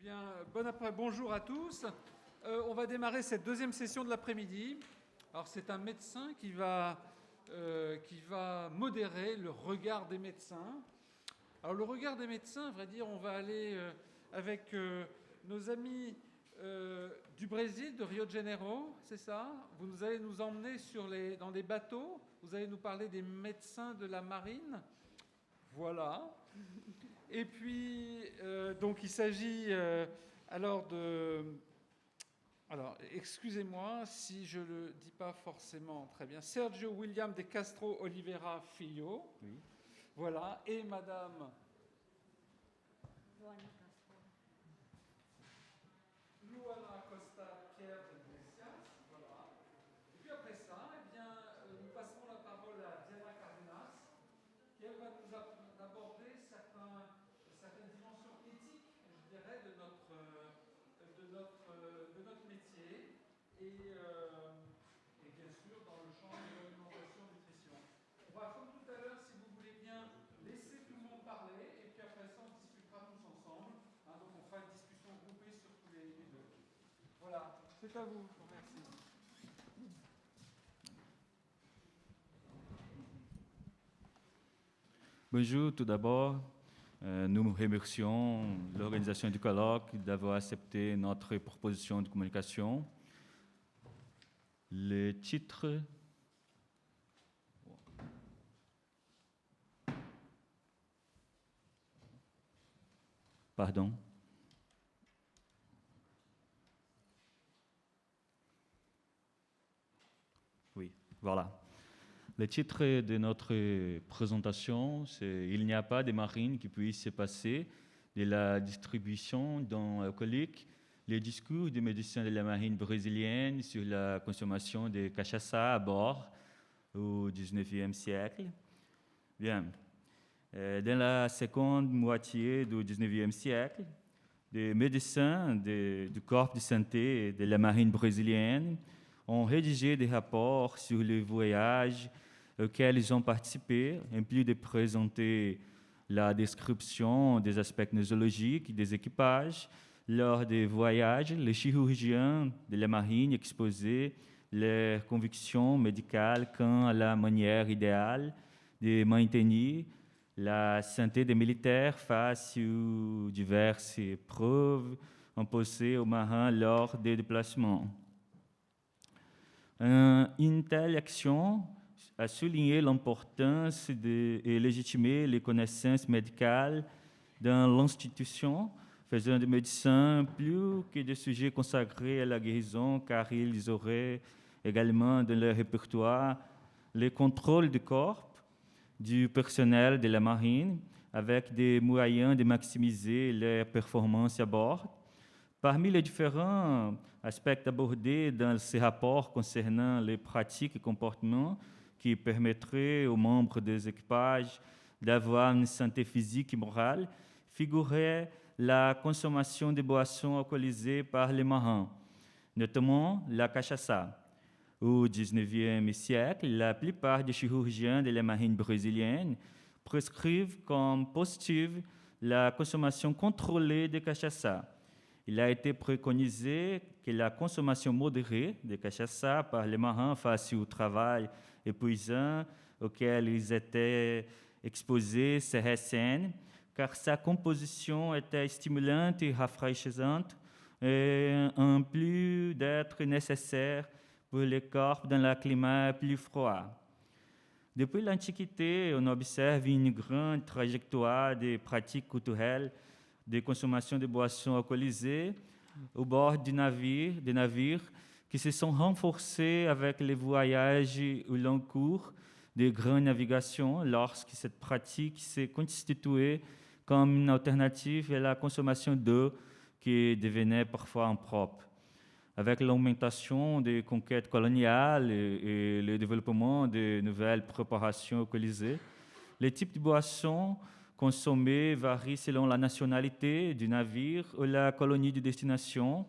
bien, bonjour à tous. On va démarrer cette deuxième session de l'après-midi. Alors, c'est un médecin qui va modérer le regard des médecins. Alors, le regard des médecins, à vrai dire, on va aller avec nos amis du Brésil, de Rio de Janeiro, c'est ça? Vous allez nous emmener dans des bateaux. Vous allez nous parler des médecins de la marine. Voilà. Et puis, donc il s'agit alors de... Alors, excusez-moi si je ne le dis pas forcément très bien. Sergio William de Castro Oliveira Filho. Oui. Voilà. Et Madame... Luana Costa Pierre de Iglesias. Voilà. Et puis après ça, eh bien, nous passerons la parole à Diana Cardenas, qui elle va nous aborder certaines dimensions éthiques, je dirais, de notre métier et bien sûr dans le champ de l'alimentation-nutrition. On va, comme tout à l'heure, si vous voulez bien, laisser tout le monde parler et puis après ça, on discutera tous ensemble. Donc on fera une discussion groupée sur tous les deux. Voilà, c'est à vous. Merci. Bonjour, tout d'abord, nous remercions l'organisation du colloque d'avoir accepté notre proposition de communication. Le titre... Pardon. Oui, voilà. Le titre de notre présentation, c'est « Il n'y a pas de marine qui puisse se passer de la distribution d'un alcoolique, les discours des médecins de la marine brésilienne sur la consommation de cachaça à bord au XIXe siècle. » Bien. Dans la seconde moitié du XIXe siècle, des médecins du corps de santé de la marine brésilienne ont rédigé des rapports sur les voyages auxquels ils ont participé, en plus de présenter la description des aspects nosologiques des équipages. Lors des voyages, les chirurgiens de la marine exposaient leurs convictions médicales quant à la manière idéale de maintenir la santé des militaires face aux diverses épreuves imposées aux marins lors des déplacements. Une telle action a souligné l'importance et légitimé les connaissances médicales dans l'institution, faisant des médecins plus que des sujets consacrés à la guérison, car ils auraient également dans leur répertoire les contrôles du corps du personnel de la marine, avec des moyens de maximiser leurs performances à bord. Parmi les différents aspects abordés dans ces rapports concernant les pratiques et comportements qui permettraient aux membres des équipages d'avoir une santé physique et morale, figurait la consommation de boissons alcoolisées par les marins, notamment la cachaça. Au XIXe siècle, la plupart des chirurgiens de la marine brésilienne prescrivent comme positive la consommation contrôlée de cachaça. Il a été préconisé que la consommation modérée de cachaça par les marins face au travail épuisant auquel ils étaient exposés serait saine, car sa composition était stimulante et rafraîchissante, et en plus d'être nécessaire pour les corps dans un climat plus froid. Depuis l'Antiquité, on observe une grande trajectoire de pratiques culturelles de consommation de boissons alcoolisées au bord des navires qui se sont renforcées avec les voyages au long cours de grandes navigations lorsque cette pratique s'est constituée comme une alternative à la consommation d'eau qui devenait parfois impropre. Avec l'augmentation des conquêtes coloniales et le développement de nouvelles préparations alcoolisées, les types de boissons consommées varient selon la nationalité du navire ou la colonie de destination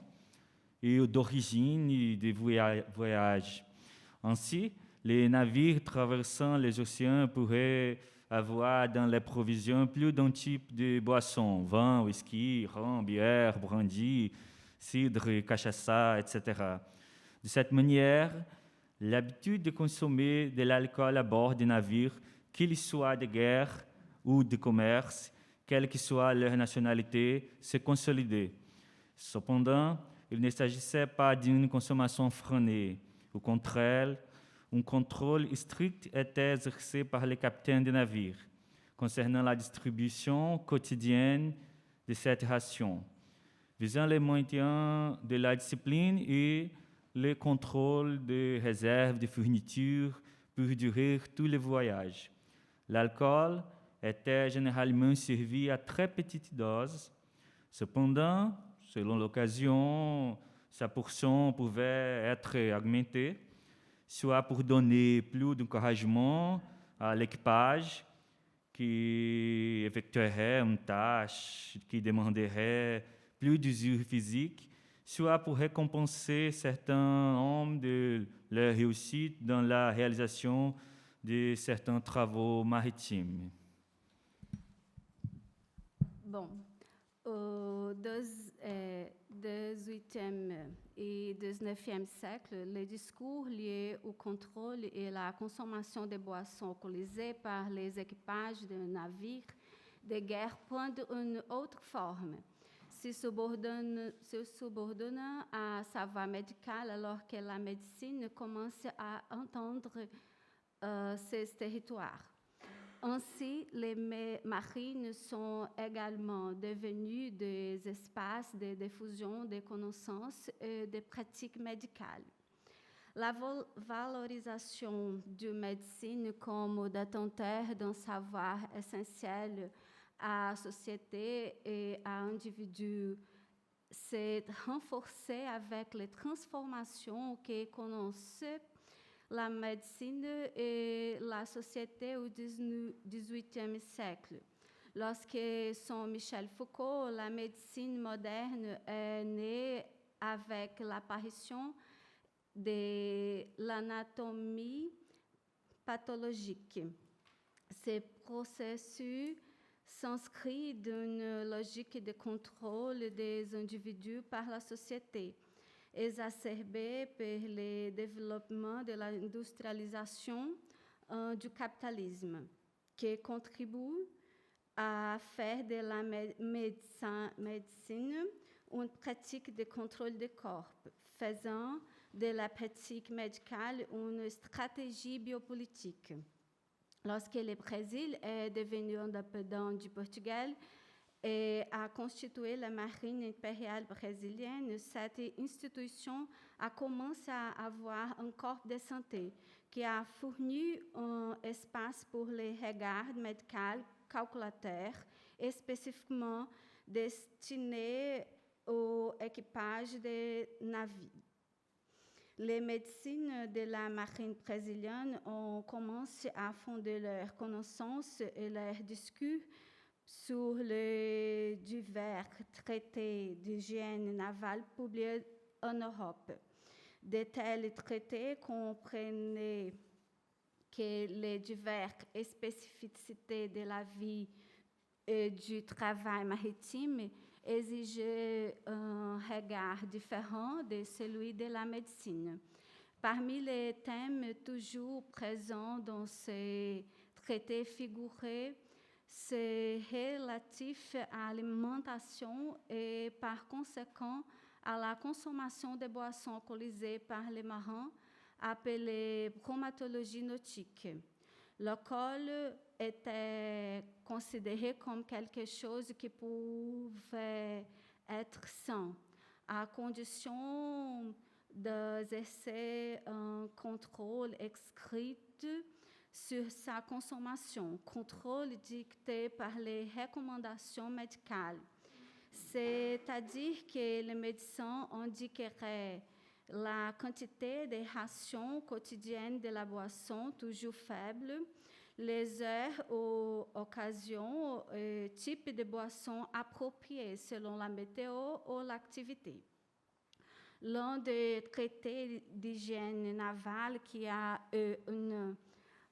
et d'origine des voyages. Ainsi, les navires traversant les océans pourraient avoir dans les provisions plus d'un type de boisson, vin, whisky, rhum, bière, brandy, cidre, cachaça, etc. De cette manière, l'habitude de consommer de l'alcool à bord des navires, qu'ils soient de guerre ou de commerce, quelle que soit leur nationalité, s'est consolidée. Cependant, il ne s'agissait pas d'une consommation freinée. Au contraire, un contrôle strict était exercé par les capitaines des navires concernant la distribution quotidienne de cette ration, visant le maintien de la discipline et le contrôle des réserves de fournitures pour durer tous les voyages. L'alcool était généralement servi à très petite dose. Cependant, selon l'occasion, sa portion pouvait être augmentée, soit pour donner plus d'encouragement à l'équipage qui effectuerait une tâche qui demanderait plus d'usure physique, soit pour récompenser certains hommes de leur réussite dans la réalisation de certains travaux maritimes. Bon, au XVIIIe et XIXe siècle, les discours liés au contrôle et la consommation des boissons alcoolisées par les équipages de navires de guerre prennent une autre forme, se subordonnant à savoir médical alors que la médecine commence à entendre ces territoires. Ainsi, les marines sont également devenues des espaces de diffusion des connaissances et des pratiques médicales. La valorisation de médecine comme détenteur d'un savoir essentiel à la société et à l'individu s'est renforcée avec les transformations que connaissent la médecine et la société au XVIIIe siècle. Lorsque Saint Michel Foucault, la médecine moderne est née avec l'apparition de l'anatomie pathologique. Ce processus s'inscrit d'une logique de contrôle des individus par la société, exacerbée par le développement de l'industrialisation du capitalisme, qui contribue à faire de la médecine une pratique de contrôle du corps, faisant de la pratique médicale une stratégie biopolitique. Lorsque le Brésil est devenu indépendant du Portugal et a constitué la marine impériale brésilienne, cette institution a commencé à avoir un corps de santé qui a fourni un espace pour les regards médicaux calculateurs et spécifiquement destinés au équipage des navires. Les médecines de la marine brésilienne ont commencé à fonder leurs connaissances et leurs discours sur les divers traités d'hygiène navale publiés en Europe. De tels traités comprenaient que les diverses spécificités de la vie et du travail maritime exigeait un regard différent de celui de la médecine. Parmi les thèmes toujours présents dans ces traités figuraient ceux relatifs à l'alimentation et par conséquent à la consommation de boissons alcoolisées par les marins, appelée bromatologie nautique. L'alcool était considéré comme quelque chose qui pouvait être sain, à condition d'exercer un contrôle strict sur sa consommation, contrôle dicté par les recommandations médicales. C'est-à-dire que les médecins indiqueraient la quantité de rations quotidiennes de la boisson toujours faible, les heures ou occasions, type de boisson approprié selon la météo ou l'activité. L'un des traités d'hygiène navale qui a une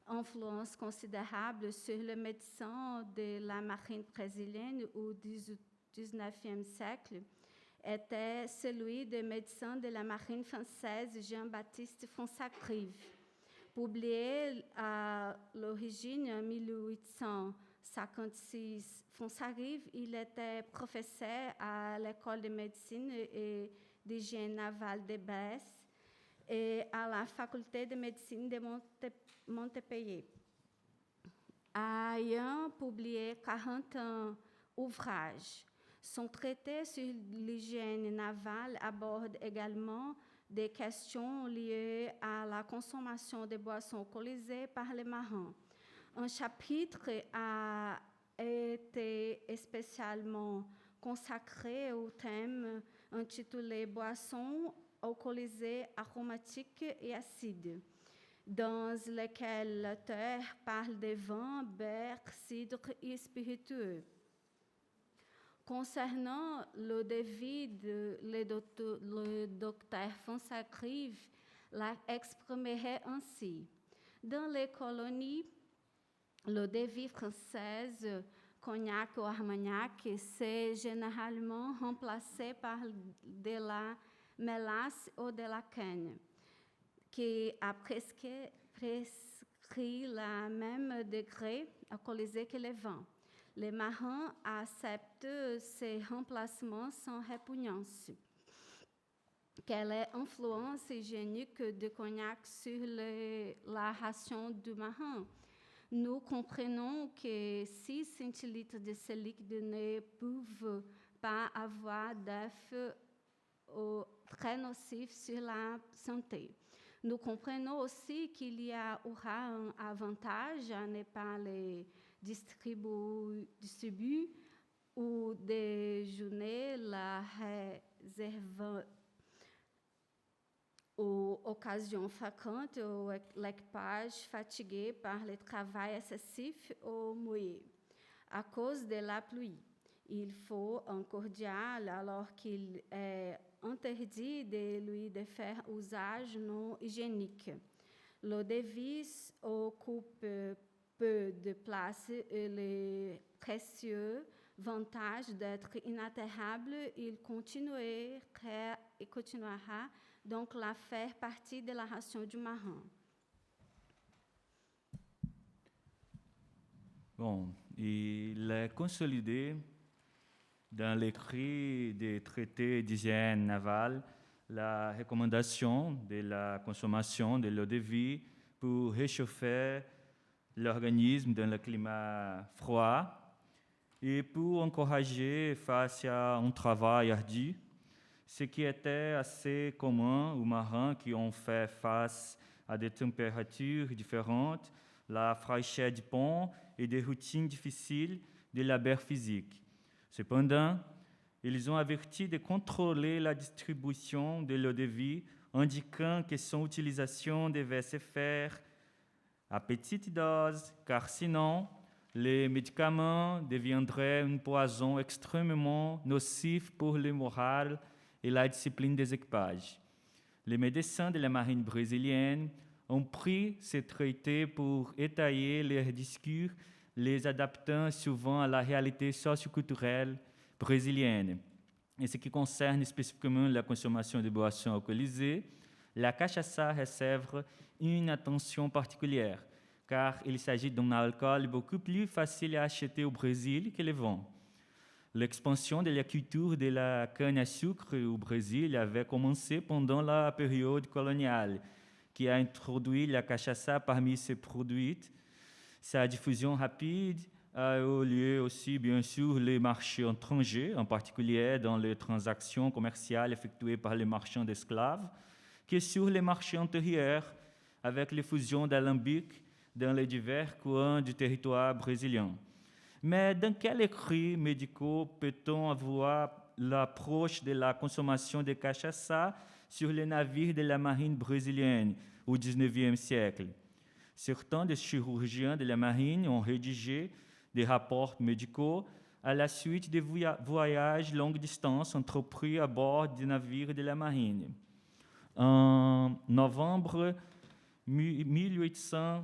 influence considérable sur le médecin de la marine brésilienne au XIXe siècle était celui du médecin de la marine française Jean-Baptiste Fonsacrive. Publié à l'origine en 1856, Fonsacrive, il était professeur à l'école de médecine et d'hygiène navale de Brest et à la faculté de médecine de Montpellier. Ayant publié 40 ouvrages, son traité sur l'hygiène navale aborde également des questions liées à la consommation de boissons alcoolisées par les marins. Un chapitre a été spécialement consacré au thème intitulé « Boissons alcoolisées, aromatiques et acides », dans lequel l'auteur parle de vins, bières, cidres et spiritueux. Concernant le devis le docteur Fonsacrive l'exprimerait ainsi. Dans les colonies, le devis français, cognac ou armagnac, c'est généralement remplacé par de la mélasse ou de la canne, qui a prescrit le même degré alcoolisé que le vin. Les marins acceptent ces remplacements sans répugnance. Quelle est l'influence hygiénique du cognac sur la ration du marin? Nous comprenons que 6 centilitres de ce liquide ne peuvent pas avoir d'effet très nocif sur la santé. Nous comprenons aussi qu'il y aura un avantage à ne pas les distribuer ou déjeuner la réserve aux occasions fréquentes ou l'équipage fatigué par le travail excessif ou mouillé à cause de la pluie. Il faut un cordial alors qu'il est interdit de lui de faire usage non hygiénique. Le devis occupe peu de place et le précieux avantage d'être inaltérable, il continuera donc à faire partie de la ration du marin. Bon, il est consolidé dans l'écrit des traités d'hygiène navale la recommandation de la consommation de l'eau de vie pour réchauffer l'organisme dans le climat froid et pour encourager face à un travail ardu, ce qui était assez commun aux marins qui ont fait face à des températures différentes, la fraîcheur du pont et des routines difficiles de labeur physique. Cependant, ils ont averti de contrôler la distribution de l'eau de vie, indiquant que son utilisation devait se faire à petite dose, car sinon, les médicaments deviendraient un poison extrêmement nocif pour le moral et la discipline des équipages. Les médecins de la marine brésilienne ont pris ce traité pour étayer leurs discours, les adaptant souvent à la réalité socioculturelle brésilienne. En ce qui concerne spécifiquement la consommation de boissons alcoolisées, la cachaça réserve une attention particulière, car il s'agit d'un alcool beaucoup plus facile à acheter au Brésil que le vin. L'expansion de la culture de la canne à sucre au Brésil avait commencé pendant la période coloniale, qui a introduit la cachaça parmi ses produits. Sa diffusion rapide a eu lieu aussi, bien sûr, les marchés étrangers, en particulier dans les transactions commerciales effectuées par les marchands d'esclaves, que sur les marchés intérieurs, avec les fusions d'alambics dans les divers coins du territoire brésilien. Mais dans quels écrits médicaux peut-on avoir l'approche de la consommation de cachaça sur les navires de la marine brésilienne au XIXe siècle? Certains des chirurgiens de la marine ont rédigé des rapports médicaux à la suite des voyages longue distance entrepris à bord des navires de la marine. En novembre 1800,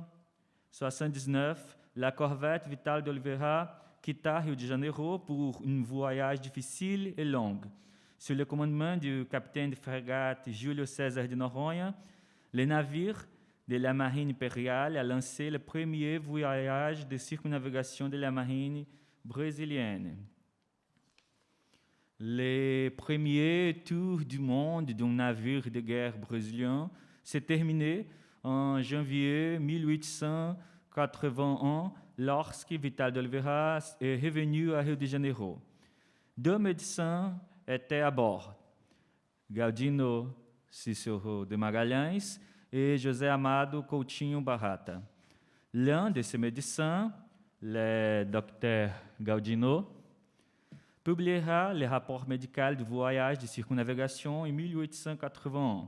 1979, la corvette Vital d'Oliveira quitta Rio de Janeiro pour un voyage difficile et long. Sous le commandement du capitaine de frégate Júlio César de Noronha, le navire de la marine impériale a lancé le premier voyage de circumnavigation de la marine brésilienne. Les premiers tours du monde d'un navire de guerre brésilien s'est terminé en janvier 1881 lorsque Vital d'Oliveira est revenu à Rio de Janeiro. 2 médecins étaient à bord, Galdino Cícero de Magalhães et José Amado Coutinho Barata. L'un de ces médecins, le docteur Galdino, publiera le rapport médical du voyage de circumnavigation en 1881.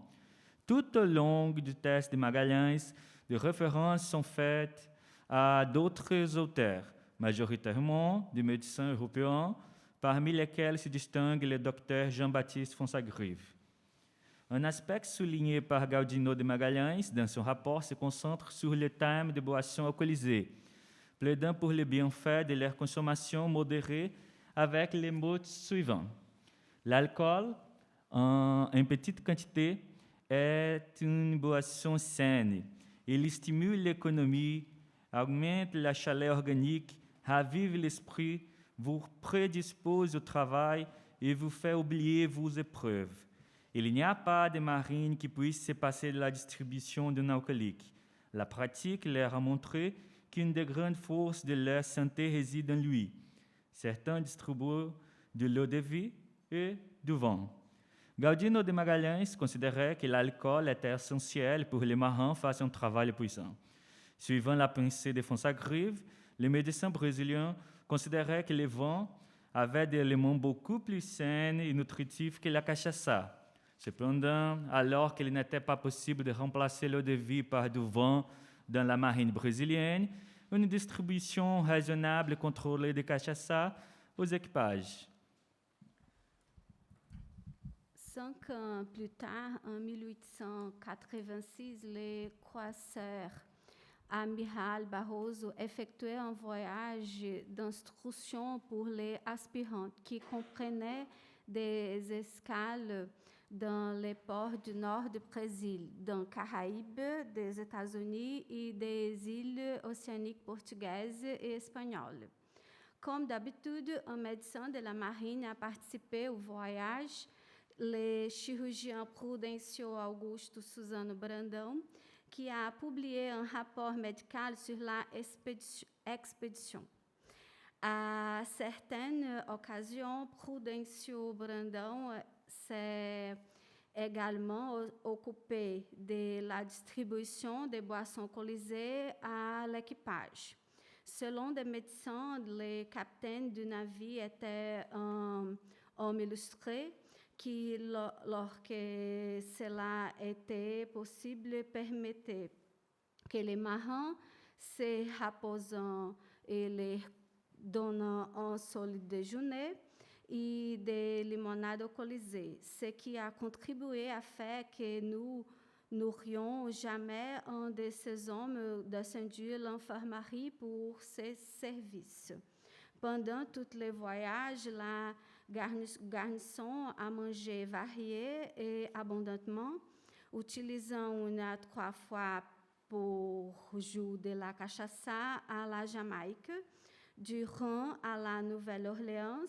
Tout au long du test de Magalhães, des références sont faites à d'autres auteurs, majoritairement des médecins européens, parmi lesquels se distingue le docteur Jean-Baptiste Fonsagrive. Un aspect souligné par Galdino de Magalhães dans son rapport se concentre sur le thème des boissons alcoolisées, plaidant pour les bienfaits de leur consommation modérée avec les mots suivants. L'alcool, en petite quantité, est une boisson saine. Il stimule l'économie, augmente la chaleur organique, ravive l'esprit, vous prédispose au travail et vous fait oublier vos épreuves. Il n'y a pas de marine qui puisse se passer de la distribution d'un alcoolique. La pratique leur a montré qu'une des grandes forces de leur santé réside en lui. Certains distribuent de l'eau de vie et du vin. Galdino de Magalhães considérait que l'alcool était essentiel pour les marins face à un travail puissant. Suivant la pensée de Fonsagrive, les médecins brésiliens considéraient que le vin avait des éléments beaucoup plus sains et nutritifs que la cachaça. Cependant, alors qu'il n'était pas possible de remplacer l'eau de vie par du vin dans la marine brésilienne, une distribution raisonnable et contrôlée de cachaça aux équipages. 5 ans plus tard, en 1886, le croiseur amiral Barroso effectuait un voyage d'instruction pour les aspirants qui comprenait des escales dans les ports du nord du Brésil, dans les Caraïbes, des États-Unis et des îles océaniques portugaises et espagnoles. Comme d'habitude, un médecin de la marine a participé au voyage, le chirurgien Prudencio Augusto Suzano Brandão, qui a publié un rapport médical sur la expédition. À certaines occasions, Prudencio Brandão s'est également occupé de la distribution des boissons alcoolisées à l'équipage. Selon des médecins, le capitaine du navire était un homme illustré qui, lorsque cela était possible, permettait que les marins se reposant et les donnant un solide déjeuner et des limonades alcoolisées, ce qui a contribué à faire que nous n'aurions jamais un de ces hommes descendu à l'infirmerie pour ses services. Pendant tous les voyages, la garnison a mangé varié et abondamment, utilisant 1 à 3 fois pour jour de la cachaça à la Jamaïque, du rhum à la Nouvelle-Orléans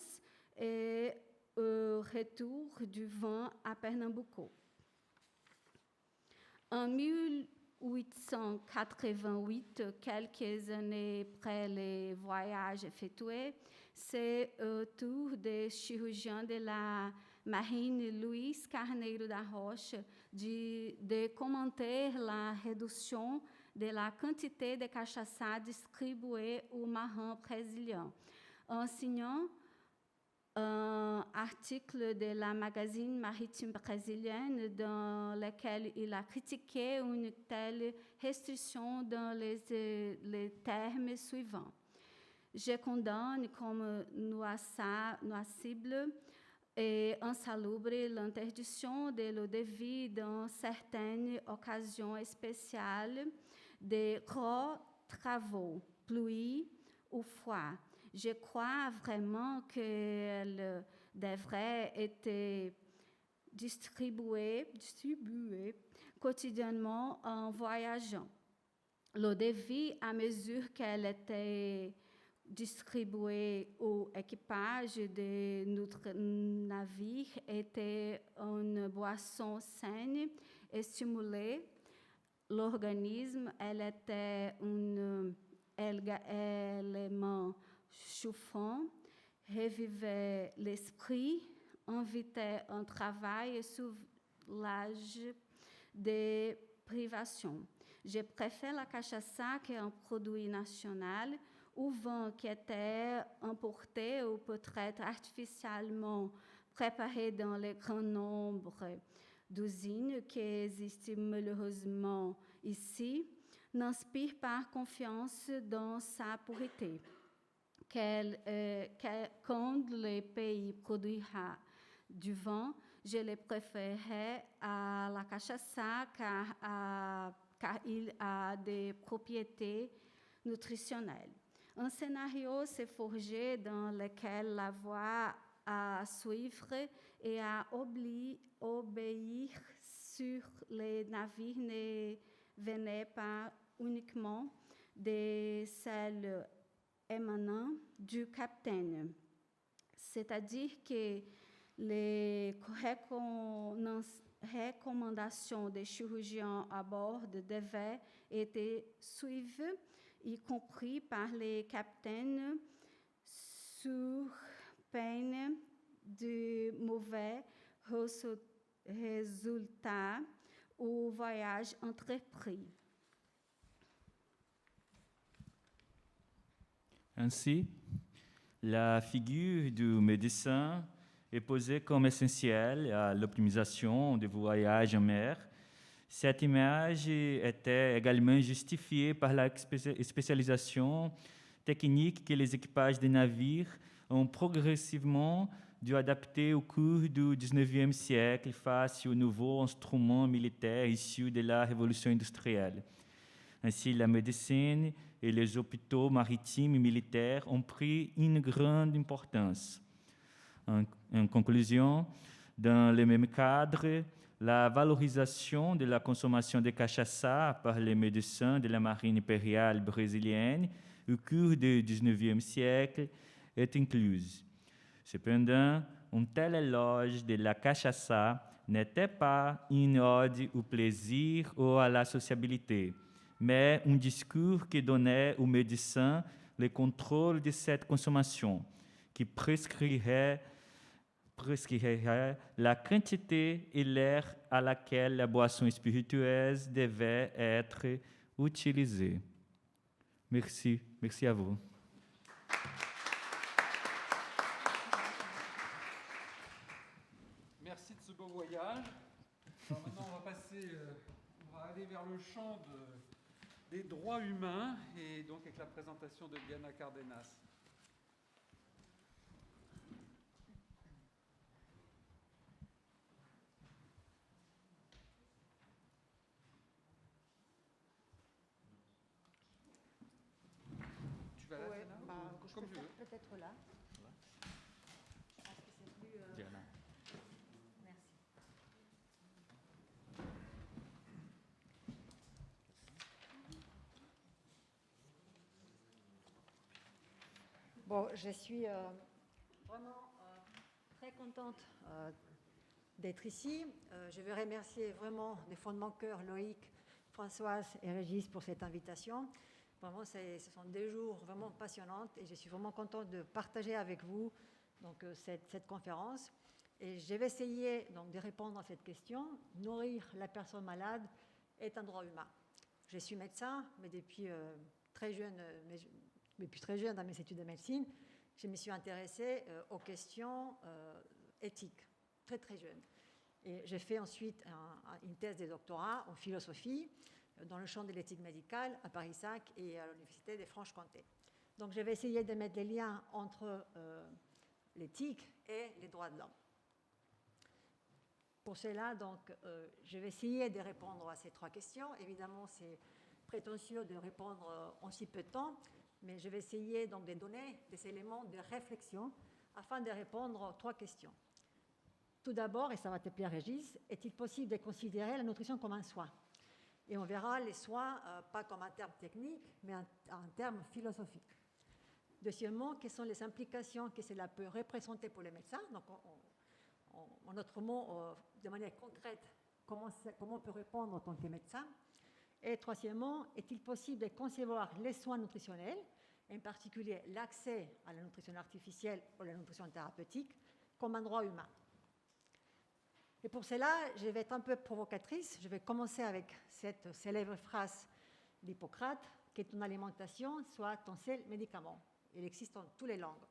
et au retour du vin à Pernambuco. En 1888, quelques années après les voyages effectués, c'est au tour des chirurgiens de la marine Luiz Carneiro da Rocha de commenter la réduction de la quantité de cachaça distribuée aux marins brésiliens, en signant un article de la magazine maritime brésilienne dans lequel il a critiqué une telle restriction dans les termes suivants. Je condamne comme nuisible et insalubre l'interdiction de l'eau de vie dans certaines occasions spéciales de gros travaux, pluie ou froid. Je crois vraiment qu'elle devrait être distribuée quotidiennement en voyageant. Le défi, à mesure qu'elle était distribuée au équipage de notre navire, était une boisson saine et stimulée l'organisme. Elle était un élément chauffant, revivait l'esprit, invitait un travail et soulage des privations. Je préfère la cachaça qui est un produit national, ou vin qui était importé ou peut-être artificiellement préparé dans les grands nombres d'usines qui existent malheureusement ici, n'inspire pas confiance dans sa pureté. Quand le pays produira du vin, je le préférerais à la cachaça car il a des propriétés nutritionnelles. Un scénario s'est forgé dans lequel la voie à suivre et à obéir sur les navires ne venait pas uniquement de celles émanant du capitaine. C'est-à-dire que les recommandations des chirurgiens à bord devaient être suivies, y compris par les capitaines, sur peine de mauvais résultats au voyage entrepris. Ainsi, la figure du médecin est posée comme essentielle à l'optimisation des voyages en mer. Cette image était également justifiée par la spécialisation technique que les équipages des navires ont progressivement dû adapter au cours du XIXe siècle face aux nouveaux instruments militaires issus de la révolution industrielle. Ainsi, la médecine et les hôpitaux maritimes et militaires ont pris une grande importance. En conclusion, dans le même cadre, la valorisation de la consommation de cachaça par les médecins de la marine impériale brésilienne au cours du XIXe siècle est incluse. Cependant, un tel éloge de la cachaça n'était pas une ode au plaisir ou à la sociabilité, mais un discours qui donnait aux médecins le contrôle de cette consommation, qui prescrirait la quantité et l'heure à laquelle la boisson spiritueuse devait être utilisée. Merci. Merci à vous. Merci de ce beau voyage. Alors maintenant, on va aller vers le champ des droits humains, et donc avec la présentation de Diana Cardenas. Tu vas là, comme tu veux. Peut-être là. Je pense que c'est plus... Diana. Merci. Bon, je suis vraiment très contente d'être ici. Je veux remercier vraiment du fond de mon cœur Loïc, Françoise et Régis pour cette invitation. Vraiment, ce sont des jours vraiment passionnants et je suis vraiment contente de partager avec vous donc, cette conférence. Et je vais essayer donc, de répondre à cette question. Nourrir la personne malade est un droit humain. Je suis médecin, mais depuis très jeune dans mes études de médecine, je me suis intéressée aux questions éthiques, très très jeune. Et j'ai fait ensuite une thèse de doctorat en philosophie dans le champ de l'éthique médicale à Paris-Sac et à l'Université de Franche-Comté. Donc je vais essayer de mettre les liens entre l'éthique et les droits de l'homme. Pour cela, donc, je vais essayer de répondre à ces trois questions. Évidemment, prétentieux de répondre en si peu de temps, mais je vais essayer donc de donner des éléments de réflexion afin de répondre aux 3 questions. Tout d'abord, et ça va te plaire Régis, est-il possible de considérer la nutrition comme un soin? Et on verra les soins pas comme un terme technique, mais un terme philosophique. Deuxièmement, quelles sont les implications que cela peut représenter pour les médecins? Donc, en autre mot, de manière concrète, comment on peut répondre en tant que médecin? Et troisièmement, est-il possible de concevoir les soins nutritionnels, en particulier l'accès à la nutrition artificielle ou la nutrition thérapeutique, comme un droit humain? Et pour cela, je vais être un peu provocatrice. Je vais commencer avec cette célèbre phrase d'Hippocrate, que ton alimentation soit ton seul médicament. Il existe dans toutes les langues.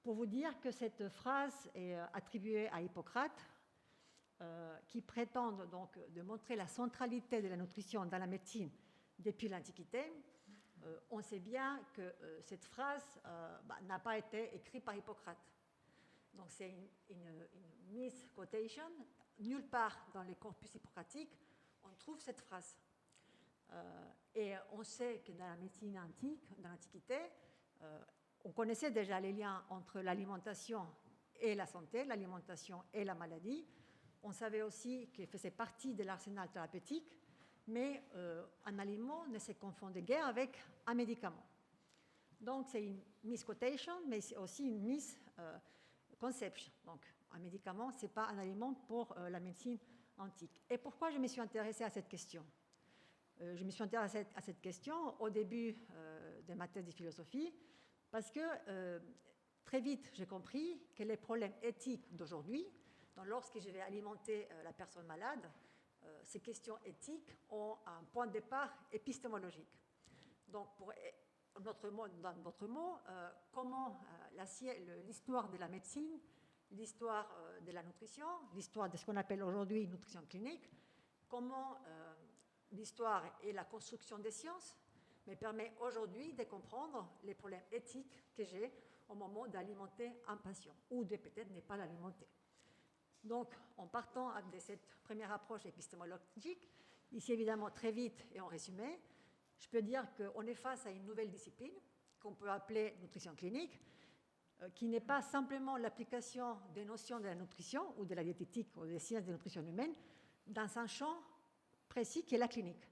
Pour vous dire que cette phrase est attribuée à Hippocrate, qui prétend donc de montrer la centralité de la nutrition dans la médecine depuis l'Antiquité, on sait bien que cette phrase n'a pas été écrite par Hippocrate. Donc c'est une misquotation. Nulle part dans les corpus hippocratiques, on trouve cette phrase. Et on sait que dans la médecine antique, dans l'Antiquité, on connaissait déjà les liens entre l'alimentation et la santé, l'alimentation et la maladie. On savait aussi qu'il faisait partie de l'arsenal thérapeutique, mais un aliment ne se confondait guère avec un médicament. Donc c'est une misquotation, mais c'est aussi une misconception. Donc un médicament, ce n'est pas un aliment pour la médecine antique. Et pourquoi je me suis intéressée à cette question? Je me suis intéressée à cette question au début de ma thèse de philosophie, parce que très vite, j'ai compris que les problèmes éthiques d'aujourd'hui, donc lorsque je vais alimenter la personne malade, ces questions éthiques ont un point de départ épistémologique. Donc, dans d'autres mots, comment l'histoire de la médecine, l'histoire de la nutrition, l'histoire de ce qu'on appelle aujourd'hui nutrition clinique, comment l'histoire et la construction des sciences me permet aujourd'hui de comprendre les problèmes éthiques que j'ai au moment d'alimenter un patient ou de peut-être ne pas l'alimenter. Donc, en partant de cette première approche épistémologique, ici évidemment très vite et en résumé, je peux dire qu'on est face à une nouvelle discipline qu'on peut appeler nutrition clinique, qui n'est pas simplement l'application des notions de la nutrition ou de la diététique ou des sciences de la nutrition humaine dans un champ précis qui est la clinique.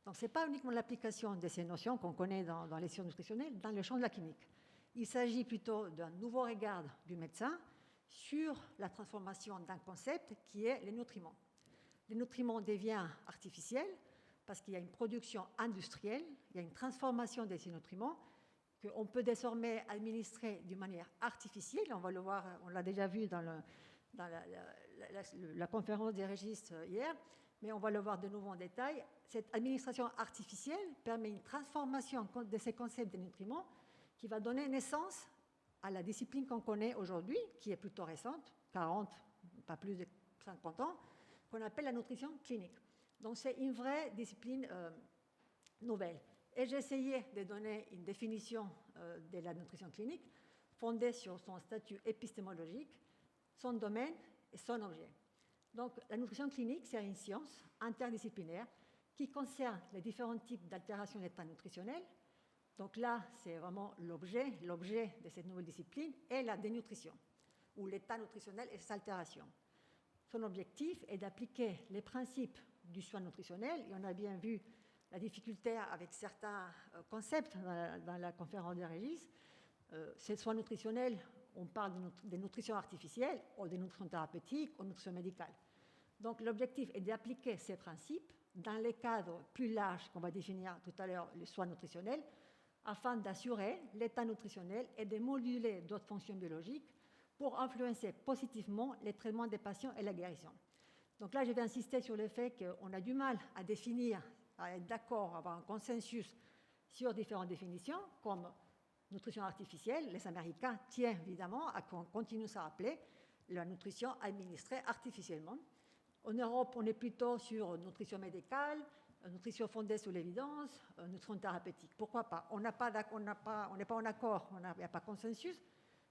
Donc, ce n'est pas uniquement l'application de ces notions qu'on connaît dans les sciences nutritionnelles dans le champ de la clinique. Il s'agit plutôt d'un nouveau regard du médecin sur la transformation d'un concept qui est le nutriment. Le nutriment devient artificiel parce qu'il y a une production industrielle, il y a une transformation de ces nutriments qu'on peut désormais administrer d'une manière artificielle. On va le voir, on l'a déjà vu dans la conférence des registres hier, mais on va le voir de nouveau en détail. Cette administration artificielle permet une transformation de ces concepts de nutriments qui va donner naissance à la discipline qu'on connaît aujourd'hui, qui est plutôt récente, 40, pas plus de 50 ans, qu'on appelle la nutrition clinique. Donc c'est une vraie discipline nouvelle. Et j'ai essayé de donner une définition de la nutrition clinique fondée sur son statut épistémologique, son domaine et son objet. Donc la nutrition clinique, c'est une science interdisciplinaire qui concerne les différents types d'altérations d'état nutritionnel. Donc là, c'est vraiment l'objet de cette nouvelle discipline est la dénutrition, ou l'état nutritionnel et ses altérations. Son objectif est d'appliquer les principes du soin nutritionnel, et on a bien vu la difficulté avec certains concepts dans la conférence de Régis. Ces soins nutritionnels, on parle de nutrition artificielle, ou de nutrition thérapeutique, ou de nutrition médicale. Donc l'objectif est d'appliquer ces principes dans les cadres plus larges qu'on va définir tout à l'heure, les soins nutritionnels, afin d'assurer l'état nutritionnel et de moduler d'autres fonctions biologiques pour influencer positivement les traitements des patients et la guérison. Donc là, je vais insister sur le fait qu'on a du mal à définir, à être d'accord, à avoir un consensus sur différentes définitions, comme nutrition artificielle. Les Américains tiennent évidemment à qu'on continue à appeler la nutrition administrée artificiellement. En Europe, on est plutôt sur nutrition médicale, nutrition fondée sur l'évidence, nutrition thérapeutique. Pourquoi pas? On n'est pas en accord, il n'y a pas de consensus,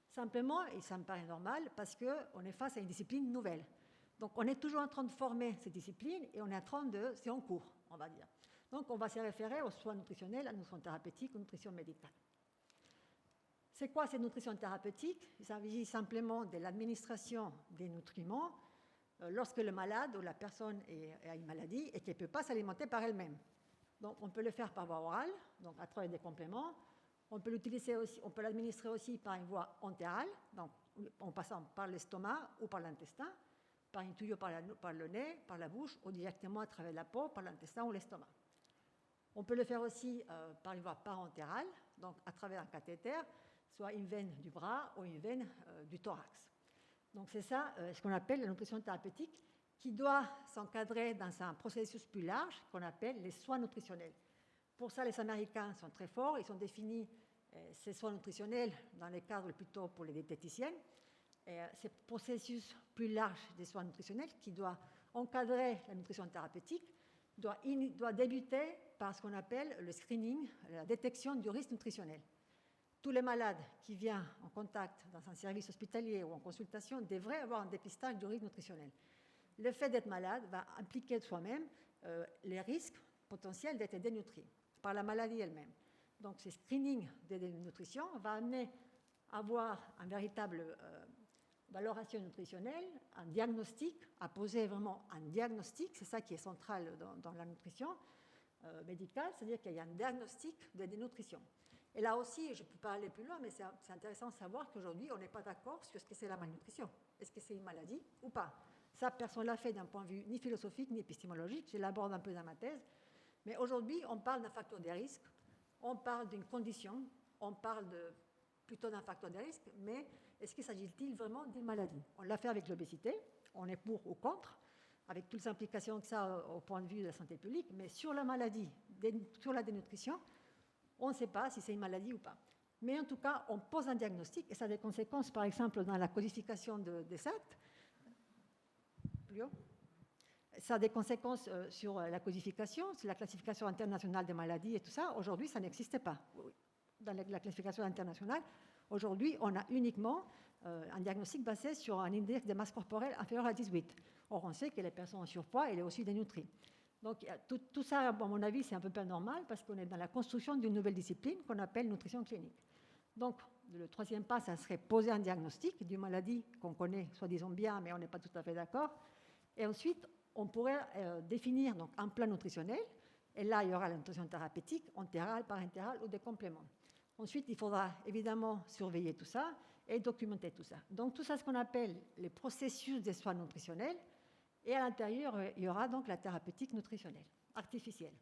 simplement, et ça me paraît normal, parce qu'on est face à une discipline nouvelle. Donc on est toujours en train de former cette discipline et on est en train c'est en cours, on va dire. Donc, on va se référer aux soins nutritionnels, à la nutrition thérapeutique, aux nutrition médicale. C'est quoi cette nutrition thérapeutique? Il s'agit simplement de l'administration des nutriments lorsque le malade ou la personne a une maladie et qu'elle ne peut pas s'alimenter par elle-même. Donc, on peut le faire par voie orale, donc à travers des compléments. On peut l'utiliser aussi, on peut l'administrer aussi par une voie entérale, donc en passant par l'estomac ou par l'intestin, par un tuyau par le nez, par la bouche, ou directement à travers la peau, par l'intestin ou l'estomac. On peut le faire aussi par une voie parentérale, donc à travers un cathéter, soit une veine du bras ou une veine du thorax. Donc c'est ça ce qu'on appelle la nutrition thérapeutique, qui doit s'encadrer dans un processus plus large qu'on appelle les soins nutritionnels. Pour ça, les Américains sont très forts, ils ont défini ces soins nutritionnels dans les cadres plutôt pour les diététiciennes. Ce processus plus large des soins nutritionnels qui doit encadrer la nutrition thérapeutique doit débuter par ce qu'on appelle le screening, la détection du risque nutritionnel. Tous les malades qui viennent en contact dans un service hospitalier ou en consultation devraient avoir un dépistage du risque nutritionnel. Le fait d'être malade va impliquer soi-même les risques potentiels d'être dénutri par la maladie elle-même. Donc, ce screening de dénutrition va amener à avoir une véritable valoration nutritionnelle, un diagnostic, à poser vraiment un diagnostic, c'est ça qui est central dans la nutrition médicale, c'est-à-dire qu'il y a un diagnostic de dénutrition. Et là aussi, je ne peux pas aller plus loin, mais c'est intéressant de savoir qu'aujourd'hui, on n'est pas d'accord sur ce que c'est la malnutrition. Est-ce que c'est une maladie ou pas? Ça, personne ne l'a fait d'un point de vue ni philosophique ni épistémologique. Je l'aborde un peu dans ma thèse. Mais aujourd'hui, on parle d'un facteur de risque, on parle d'une condition, on parle plutôt d'un facteur de risque, mais est-ce qu'il s'agit-il vraiment d'une maladie? On l'a fait avec l'obésité, on est pour ou contre, avec toutes les implications que ça a au point de vue de la santé publique, mais sur la maladie, sur la dénutrition, on ne sait pas si c'est une maladie ou pas. Mais en tout cas, on pose un diagnostic et ça a des conséquences, par exemple, dans la codification des actes. Plus haut. Ça a des conséquences sur la codification, sur la classification internationale des maladies et tout ça. Aujourd'hui, ça n'existe pas. Dans la classification internationale, aujourd'hui, on a uniquement un diagnostic basé sur un index de masse corporelle inférieur à 18. Or, on sait que les personnes en surpoids, elles sont aussi dénutries. Donc, tout ça, à mon avis, c'est un peu pas normal parce qu'on est dans la construction d'une nouvelle discipline qu'on appelle nutrition clinique. Donc, le troisième pas, ça serait poser un diagnostic d'une maladie qu'on connaît, soi-disant bien, mais on n'est pas tout à fait d'accord. Et ensuite, on pourrait définir donc, un plan nutritionnel. Et là, il y aura la nutrition thérapeutique, entérale, parentérale ou des compléments. Ensuite, il faudra évidemment surveiller tout ça et documenter tout ça. Donc, tout ça, ce qu'on appelle les processus des soins nutritionnels. Et à l'intérieur, il y aura donc la thérapeutique nutritionnelle, artificielle.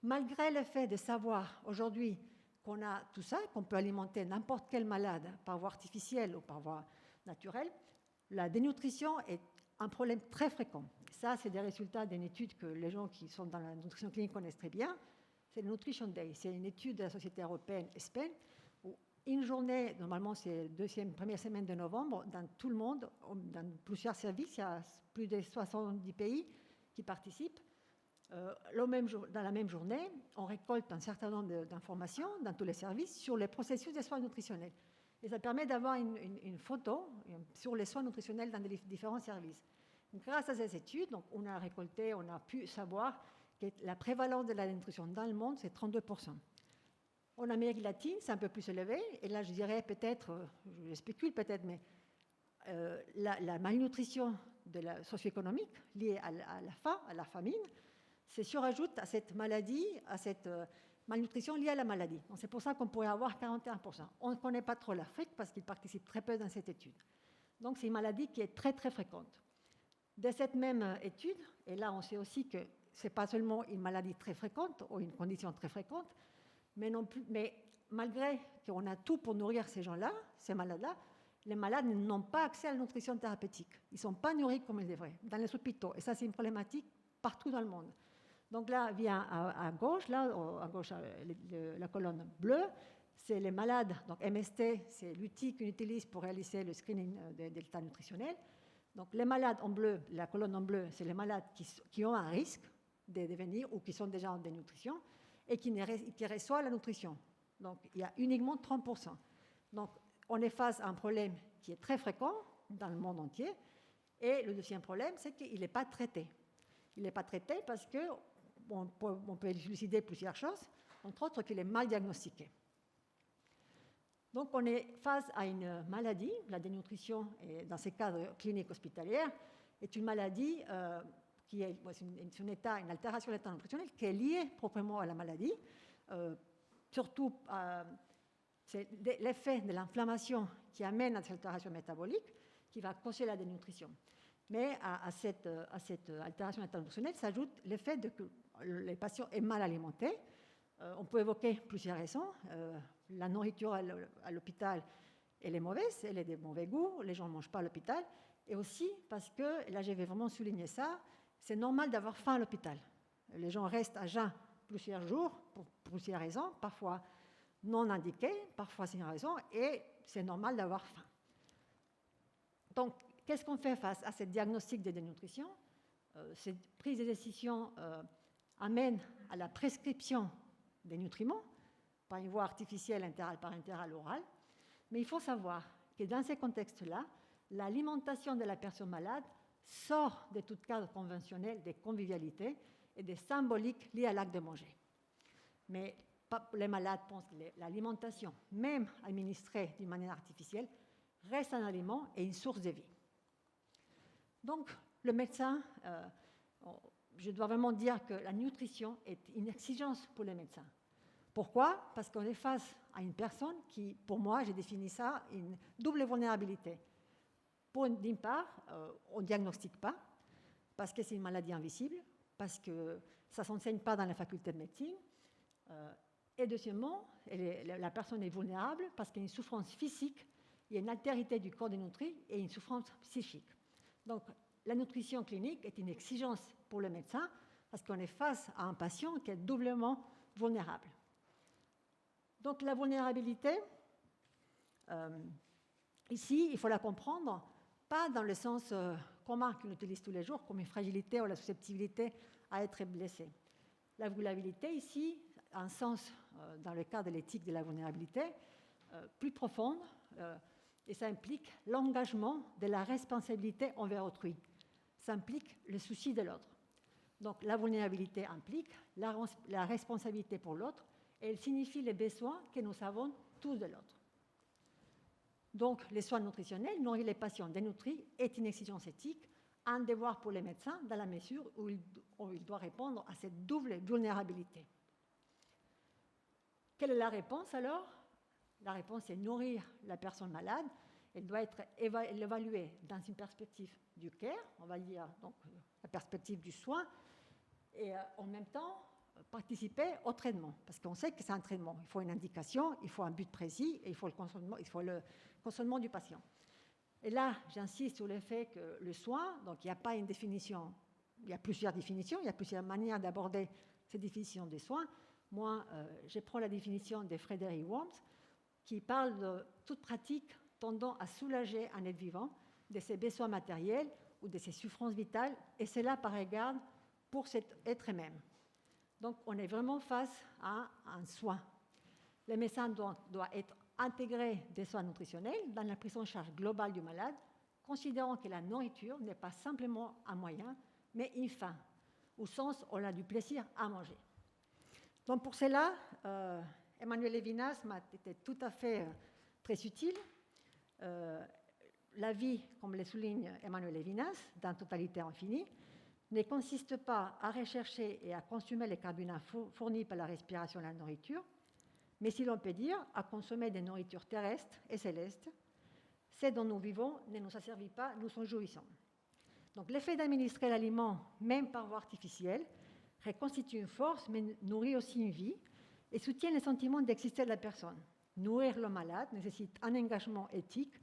Malgré le fait de savoir aujourd'hui qu'on a tout ça, qu'on peut alimenter n'importe quel malade par voie artificielle ou par voie naturelle, la dénutrition est un problème très fréquent. Ça, c'est des résultats d'une étude que les gens qui sont dans la nutrition clinique connaissent très bien. C'est le Nutrition Day. C'est une étude de la Société européenne ESPEN où une journée, normalement c'est première semaine de novembre, dans tout le monde, dans plusieurs services, il y a plus de 70 pays qui participent. Dans la même journée, on récolte un certain nombre d'informations dans tous les services sur les processus des soins nutritionnels. Et ça permet d'avoir une photo sur les soins nutritionnels dans les différents services. Grâce à ces études, donc, on a pu savoir que la prévalence de la nutrition dans le monde, c'est 32%. En Amérique latine, c'est un peu plus élevé. Et là, je dirais peut-être, je spécule peut-être, mais la malnutrition socio-économique liée à la faim, à la famine, se surajoute à cette maladie, à cette malnutrition liée à la maladie. Donc, c'est pour ça qu'on pourrait avoir 41%. On ne connaît pas trop l'Afrique parce qu'ils participent très peu dans cette étude. Donc, c'est une maladie qui est très, très fréquente. De cette même étude, et là, on sait aussi que ce n'est pas seulement une maladie très fréquente ou une condition très fréquente, mais malgré qu'on a tout pour nourrir ces gens-là, ces malades-là, les malades n'ont pas accès à la nutrition thérapeutique. Ils ne sont pas nourris comme ils devraient, dans les hôpitaux. Et ça, c'est une problématique partout dans le monde. Donc là, vient à gauche, la colonne bleue, c'est les malades. Donc MST, c'est l'outil qu'on utilise pour réaliser le screening des états nutritionnels. Donc les malades en bleu, la colonne en bleu, c'est les malades qui ont un risque de devenir ou qui sont déjà en dénutrition et qui reçoivent la nutrition. Donc il y a uniquement 30%. Donc on est face à un problème qui est très fréquent dans le monde entier. Et le deuxième problème, c'est qu'il n'est pas traité. Il n'est pas traité parce que on peut élucider plusieurs choses, entre autres qu'il est mal diagnostiqué. Donc, on est face à une maladie, la dénutrition, et dans ces cadres cliniques hospitalières, est une maladie qui est une altération de l'état nutritionnel qui est liée proprement à la maladie, surtout c'est l'effet de l'inflammation qui amène à cette altération métabolique qui va causer la dénutrition. Mais à cette altération de l'état nutritionnel s'ajoute l'effet que les patients est mal alimentés. On peut évoquer plusieurs raisons. La nourriture à l'hôpital, elle est mauvaise, elle est de mauvais goût, les gens ne mangent pas à l'hôpital. Et aussi parce que, là je vais vraiment souligner ça, c'est normal d'avoir faim à l'hôpital. Les gens restent à jeun plusieurs jours pour plusieurs raisons, parfois non indiquées, parfois c'est une raison, et c'est normal d'avoir faim. Donc, qu'est-ce qu'on fait face à ce diagnostic de dénutrition? Cette prise de décision amène à la prescription des nutriments par une voie artificielle parentérale orale. Mais il faut savoir que dans ces contextes-là, l'alimentation de la personne malade sort de tout cadre conventionnel des convivialités et des symboliques liés à l'acte de manger. Mais les malades pensent que l'alimentation, même administrée d'une manière artificielle, reste un aliment et une source de vie. Donc, le médecin, je dois vraiment dire que la nutrition est une exigence pour les médecins. Pourquoi? Parce qu'on est face à une personne qui, pour moi, j'ai défini ça, une double vulnérabilité. D'une part, on ne diagnostique pas, parce que c'est une maladie invisible, parce que ça ne s'enseigne pas dans la faculté de médecine. Et deuxièmement, la personne est vulnérable parce qu'il y a une souffrance physique, il y a une altérité du corps dénutri et une souffrance psychique. Donc, la nutrition clinique est une exigence pour le médecin parce qu'on est face à un patient qui est doublement vulnérable. Donc, la vulnérabilité, ici, il faut la comprendre, pas dans le sens commun qu'on utilise tous les jours, comme une fragilité ou la susceptibilité à être blessé. La vulnérabilité, ici, a un sens, dans le cas de l'éthique de la vulnérabilité, plus profonde, et ça implique l'engagement de la responsabilité envers autrui. Ça implique le souci de l'autre. Donc, la vulnérabilité implique la responsabilité pour l'autre, et elle signifie les besoins que nous avons tous de l'autre. Donc, les soins nutritionnels, nourrir les patients dénutris, est une exigence éthique, un devoir pour les médecins dans la mesure où il doit répondre à cette double vulnérabilité. Quelle est la réponse alors? La réponse est nourrir la personne malade. Elle doit être évaluée dans une perspective du care, on va dire donc la perspective du soin, et en même temps participer au traitement, parce qu'on sait que c'est un traitement. Il faut une indication, il faut un but précis, et il faut le consentement du patient. Et là, j'insiste sur le fait que le soin, donc il n'y a pas une définition, il y a plusieurs définitions, il y a plusieurs manières d'aborder ces définitions des soins. Moi, je prends la définition de Frederick Worms, qui parle de toute pratique tendant à soulager un être vivant de ses besoins matériels ou de ses souffrances vitales, et cela par égard pour cet être même. Donc, on est vraiment face à un soin. Le médecin doit être intégré des soins nutritionnels dans la prise en charge globale du malade, considérant que la nourriture n'est pas simplement un moyen, mais une fin, au sens où on a du plaisir à manger. Donc, pour cela, Emmanuel Levinas m'a été tout à fait très utile. La vie, comme le souligne Emmanuel Levinas, dans Totalité infinie, ne consiste pas à rechercher et à consommer les carburants fournis par la respiration et la nourriture, mais si l'on peut dire, à consommer des nourritures terrestres et célestes. Ce dont nous vivons ne nous asservit pas, nous en jouissons. Donc l'effet d'administrer l'aliment, même par voie artificielle, reconstitue une force, mais nourrit aussi une vie, et soutient le sentiment d'exister de la personne. Nourrir le malade nécessite un engagement éthique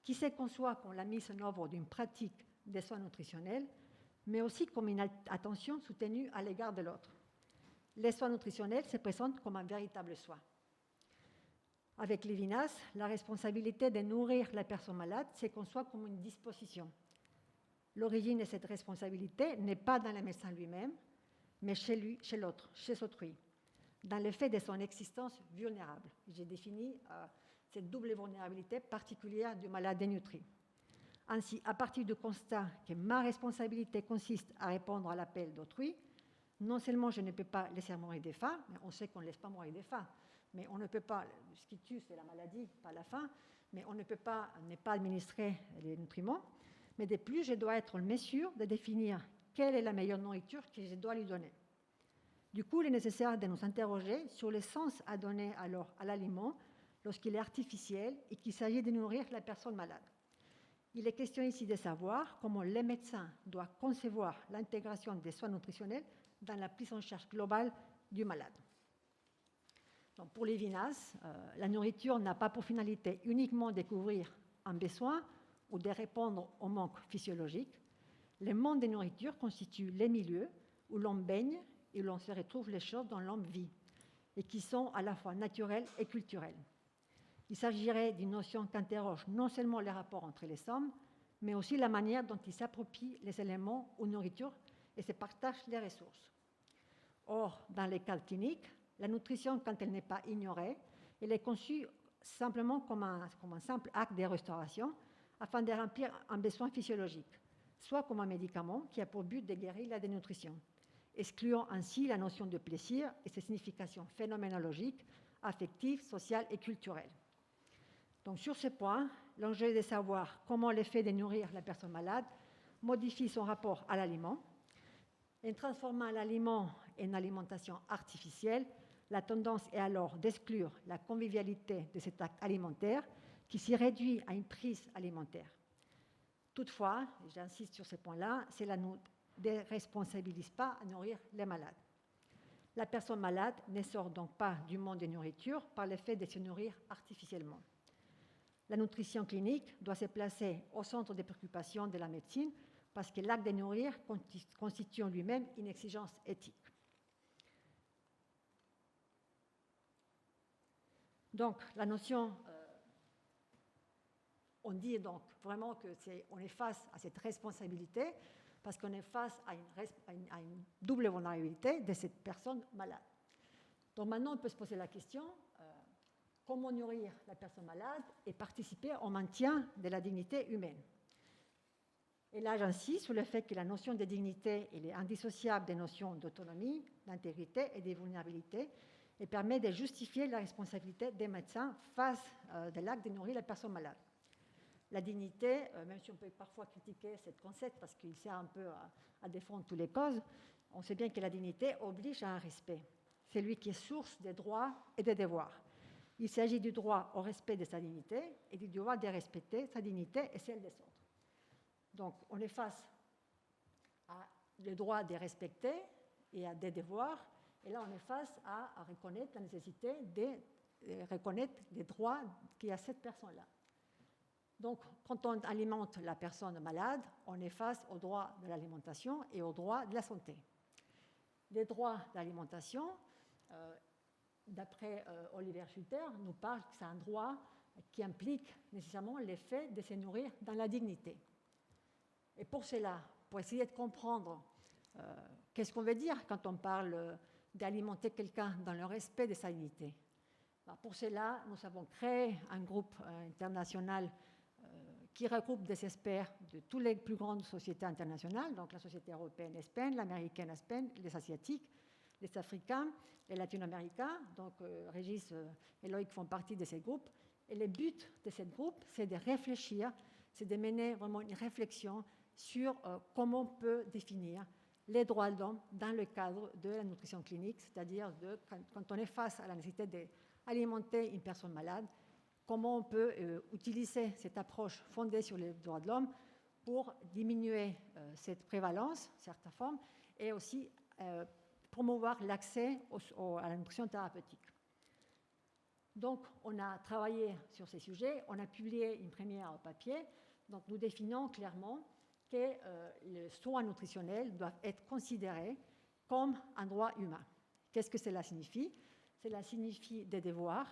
qui se conçoit comme la mise en œuvre d'une pratique des soins nutritionnels, mais aussi comme une attention soutenue à l'égard de l'autre. Les soins nutritionnels se présentent comme un véritable soin. Avec Levinas, la responsabilité de nourrir la personne malade se conçoit comme une disposition. L'origine de cette responsabilité n'est pas dans le médecin lui-même, mais chez lui, chez l'autre, chez autrui, dans le fait de son existence vulnérable. J'ai défini cette double vulnérabilité particulière du malade dénutri. Ainsi, à partir du constat que ma responsabilité consiste à répondre à l'appel d'autrui, Non seulement je ne peux pas laisser mourir des faim, mais on sait qu'on ne laisse pas mourir des faim, mais on ne peut pas, ce qui tue c'est la maladie, pas la faim, mais on ne peut pas ne pas administrer les nutriments, mais de plus je dois être en mesure de définir quelle est la meilleure nourriture que je dois lui donner. Du coup, il est nécessaire de nous interroger sur le sens à donner alors à l'aliment lorsqu'il est artificiel et qu'il s'agit de nourrir la personne malade. Il est question ici de savoir comment les médecins doivent concevoir l'intégration des soins nutritionnels dans la prise en charge globale du malade. Donc pour Lévinas, la nourriture n'a pas pour finalité uniquement de couvrir un besoin ou de répondre au manque physiologique. Le monde des nourritures constitue les milieux où l'on baigne et où l'on se retrouve les choses dont l'homme vit et qui sont à la fois naturelles et culturelles. Il s'agirait d'une notion qui interroge non seulement les rapports entre les hommes, mais aussi la manière dont ils s'approprient les éléments ou nourriture et se partagent les ressources. Or, dans les cas cliniques, la nutrition, quand elle n'est pas ignorée, elle est conçue simplement comme un simple acte de restauration afin de remplir un besoin physiologique, soit comme un médicament qui a pour but de guérir la dénutrition, excluant ainsi la notion de plaisir et ses significations phénoménologiques, affectives, sociales et culturelles. Donc sur ce point, l'enjeu est de savoir comment le fait de nourrir la personne malade modifie son rapport à l'aliment. En transformant l'aliment en alimentation artificielle, la tendance est alors d'exclure la convivialité de cet acte alimentaire qui s'y réduit à une prise alimentaire. Toutefois, j'insiste sur ce point-là, cela ne nous déresponsabilise pas à nourrir les malades. La personne malade ne sort donc pas du monde des nourritures par le fait de se nourrir artificiellement. La nutrition clinique doit se placer au centre des préoccupations de la médecine parce que l'acte de nourrir constitue en lui-même une exigence éthique. Donc, la notion, on dit donc vraiment qu'on est face à cette responsabilité parce qu'on est face à une double vulnérabilité de cette personne malade. Donc maintenant, on peut se poser la question, comment nourrir la personne malade et participer au maintien de la dignité humaine. Et là, j'insiste sur le fait que la notion de dignité elle est indissociable des notions d'autonomie, d'intégrité et de vulnérabilité et permet de justifier la responsabilité des médecins face de l'acte de nourrir la personne malade. La dignité, même si on peut parfois critiquer ce concept parce qu'il sert un peu à défendre toutes les causes, on sait bien que la dignité oblige à un respect. C'est lui qui est source des droits et des devoirs. Il s'agit du droit au respect de sa dignité et du devoir de respecter sa dignité et celle des autres. Donc, on est face à le droit de respecter et à des devoirs, et là, on est face à reconnaître la nécessité de reconnaître les droits qu'il y a à cette personne-là. Donc, quand on alimente la personne malade, on est face au droit de l'alimentation et au droit de la santé. Les droits d'alimentation, d'après Oliver Schutter, nous parle que c'est un droit qui implique nécessairement le fait de se nourrir dans la dignité. Et pour cela, pour essayer de comprendre qu'est-ce qu'on veut dire quand on parle d'alimenter quelqu'un dans le respect de sa dignité, pour cela, nous avons créé un groupe international qui regroupe des experts de toutes les plus grandes sociétés internationales, donc la société européenne ESPEN, l'américaine ESPEN, les asiatiques, les africains, les latino-américains, donc Régis et Loïc font partie de ces groupes. Et le but de ce groupe, c'est de réfléchir, c'est de mener vraiment une réflexion sur comment on peut définir les droits de l'homme dans le cadre de la nutrition clinique, c'est-à-dire quand on est face à la nécessité d'alimenter une personne malade, comment on peut utiliser cette approche fondée sur les droits de l'homme pour diminuer cette prévalence, certaines formes, et aussi promouvoir l'accès à la nutrition thérapeutique. Donc, on a travaillé sur ces sujets, on a publié une première papier, donc nous définissons clairement que les soins nutritionnels doivent être considérés comme un droit humain. Qu'est-ce que cela signifie? Cela signifie des devoirs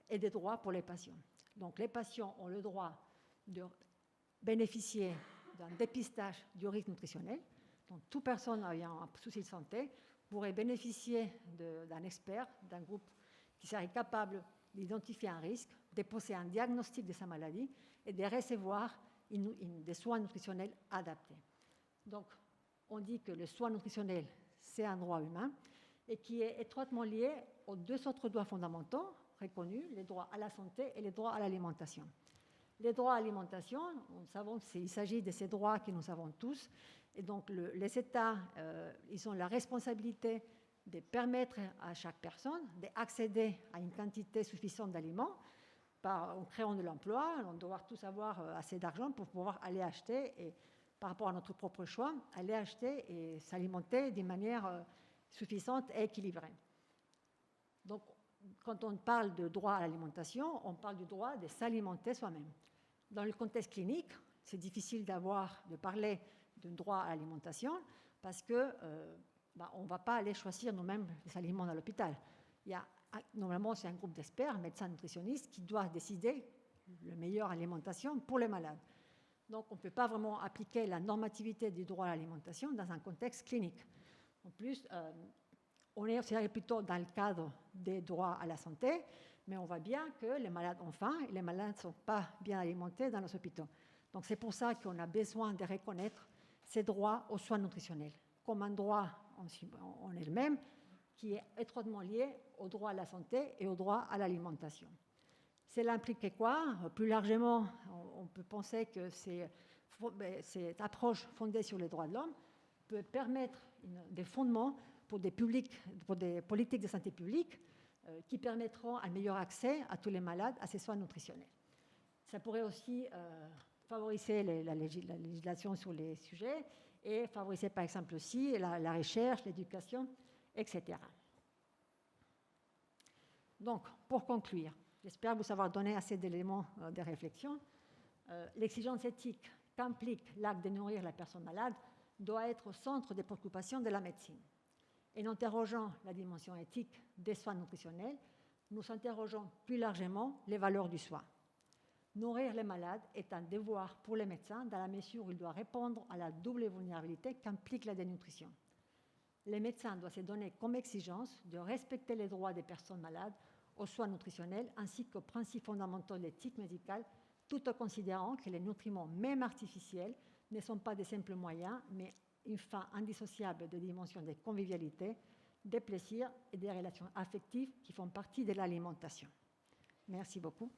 et des droits pour les patients. Donc les patients ont le droit de bénéficier d'un dépistage du risque nutritionnel. Donc toute personne ayant un souci de santé pourrait bénéficier d'un expert, d'un groupe qui serait capable d'identifier un risque, de poser un diagnostic de sa maladie et de recevoir des soins nutritionnels adaptés. Donc, on dit que le soin nutritionnel, c'est un droit humain et qui est étroitement lié aux deux autres droits fondamentaux reconnus, les droits à la santé et les droits à l'alimentation. Les droits à l'alimentation, nous savons qu'il s'agit de ces droits que nous avons tous, et donc les États, ils ont la responsabilité de permettre à chaque personne d'accéder à une quantité suffisante d'aliments en créant de l'emploi. On doit tous avoir assez d'argent pour pouvoir aller acheter et, par rapport à notre propre choix, aller acheter et s'alimenter d'une manière suffisante et équilibrée. Donc, quand on parle de droit à l'alimentation, on parle du droit de s'alimenter soi-même. Dans le contexte clinique, c'est difficile de parler d'un droit à l'alimentation parce que on ne va pas aller choisir nous-mêmes les aliments dans l'hôpital. Normalement, c'est un groupe d'experts, médecins nutritionnistes, qui doivent décider la meilleure alimentation pour les malades. Donc, on ne peut pas vraiment appliquer la normativité du droit à l'alimentation dans un contexte clinique. En plus, on est plutôt dans le cadre des droits à la santé, mais on voit bien que les malades ont faim et les malades ne sont pas bien alimentés dans nos hôpitaux. Donc, c'est pour ça qu'on a besoin de reconnaître ces droits aux soins nutritionnels comme un droit en elle-même qui est étroitement lié au droit à la santé et au droit à l'alimentation. Cela implique quoi? Plus largement, on peut penser que cette approche fondée sur les droits de l'homme peut permettre des fondements pour des politiques de santé publique qui permettront un meilleur accès à tous les malades à ces soins nutritionnels. Ça pourrait aussi favoriser la législation sur les sujets et favoriser par exemple aussi la recherche, l'éducation, etc. Donc, pour conclure, j'espère vous avoir donné assez d'éléments de réflexion. L'exigence éthique qu'implique l'acte de nourrir la personne malade doit être au centre des préoccupations de la médecine. Et en interrogeant la dimension éthique des soins nutritionnels, nous interrogeons plus largement les valeurs du soin. Nourrir les malades est un devoir pour les médecins dans la mesure où il doit répondre à la double vulnérabilité qu'implique la dénutrition. Les médecins doivent se donner comme exigence de respecter les droits des personnes malades aux soins nutritionnels ainsi qu'aux principes fondamentaux de l'éthique médicale, tout en considérant que les nutriments, même artificiels, ne sont pas de simples moyens, mais une fin indissociable des dimensions de convivialité, des plaisirs et des relations affectives qui font partie de l'alimentation. Merci beaucoup.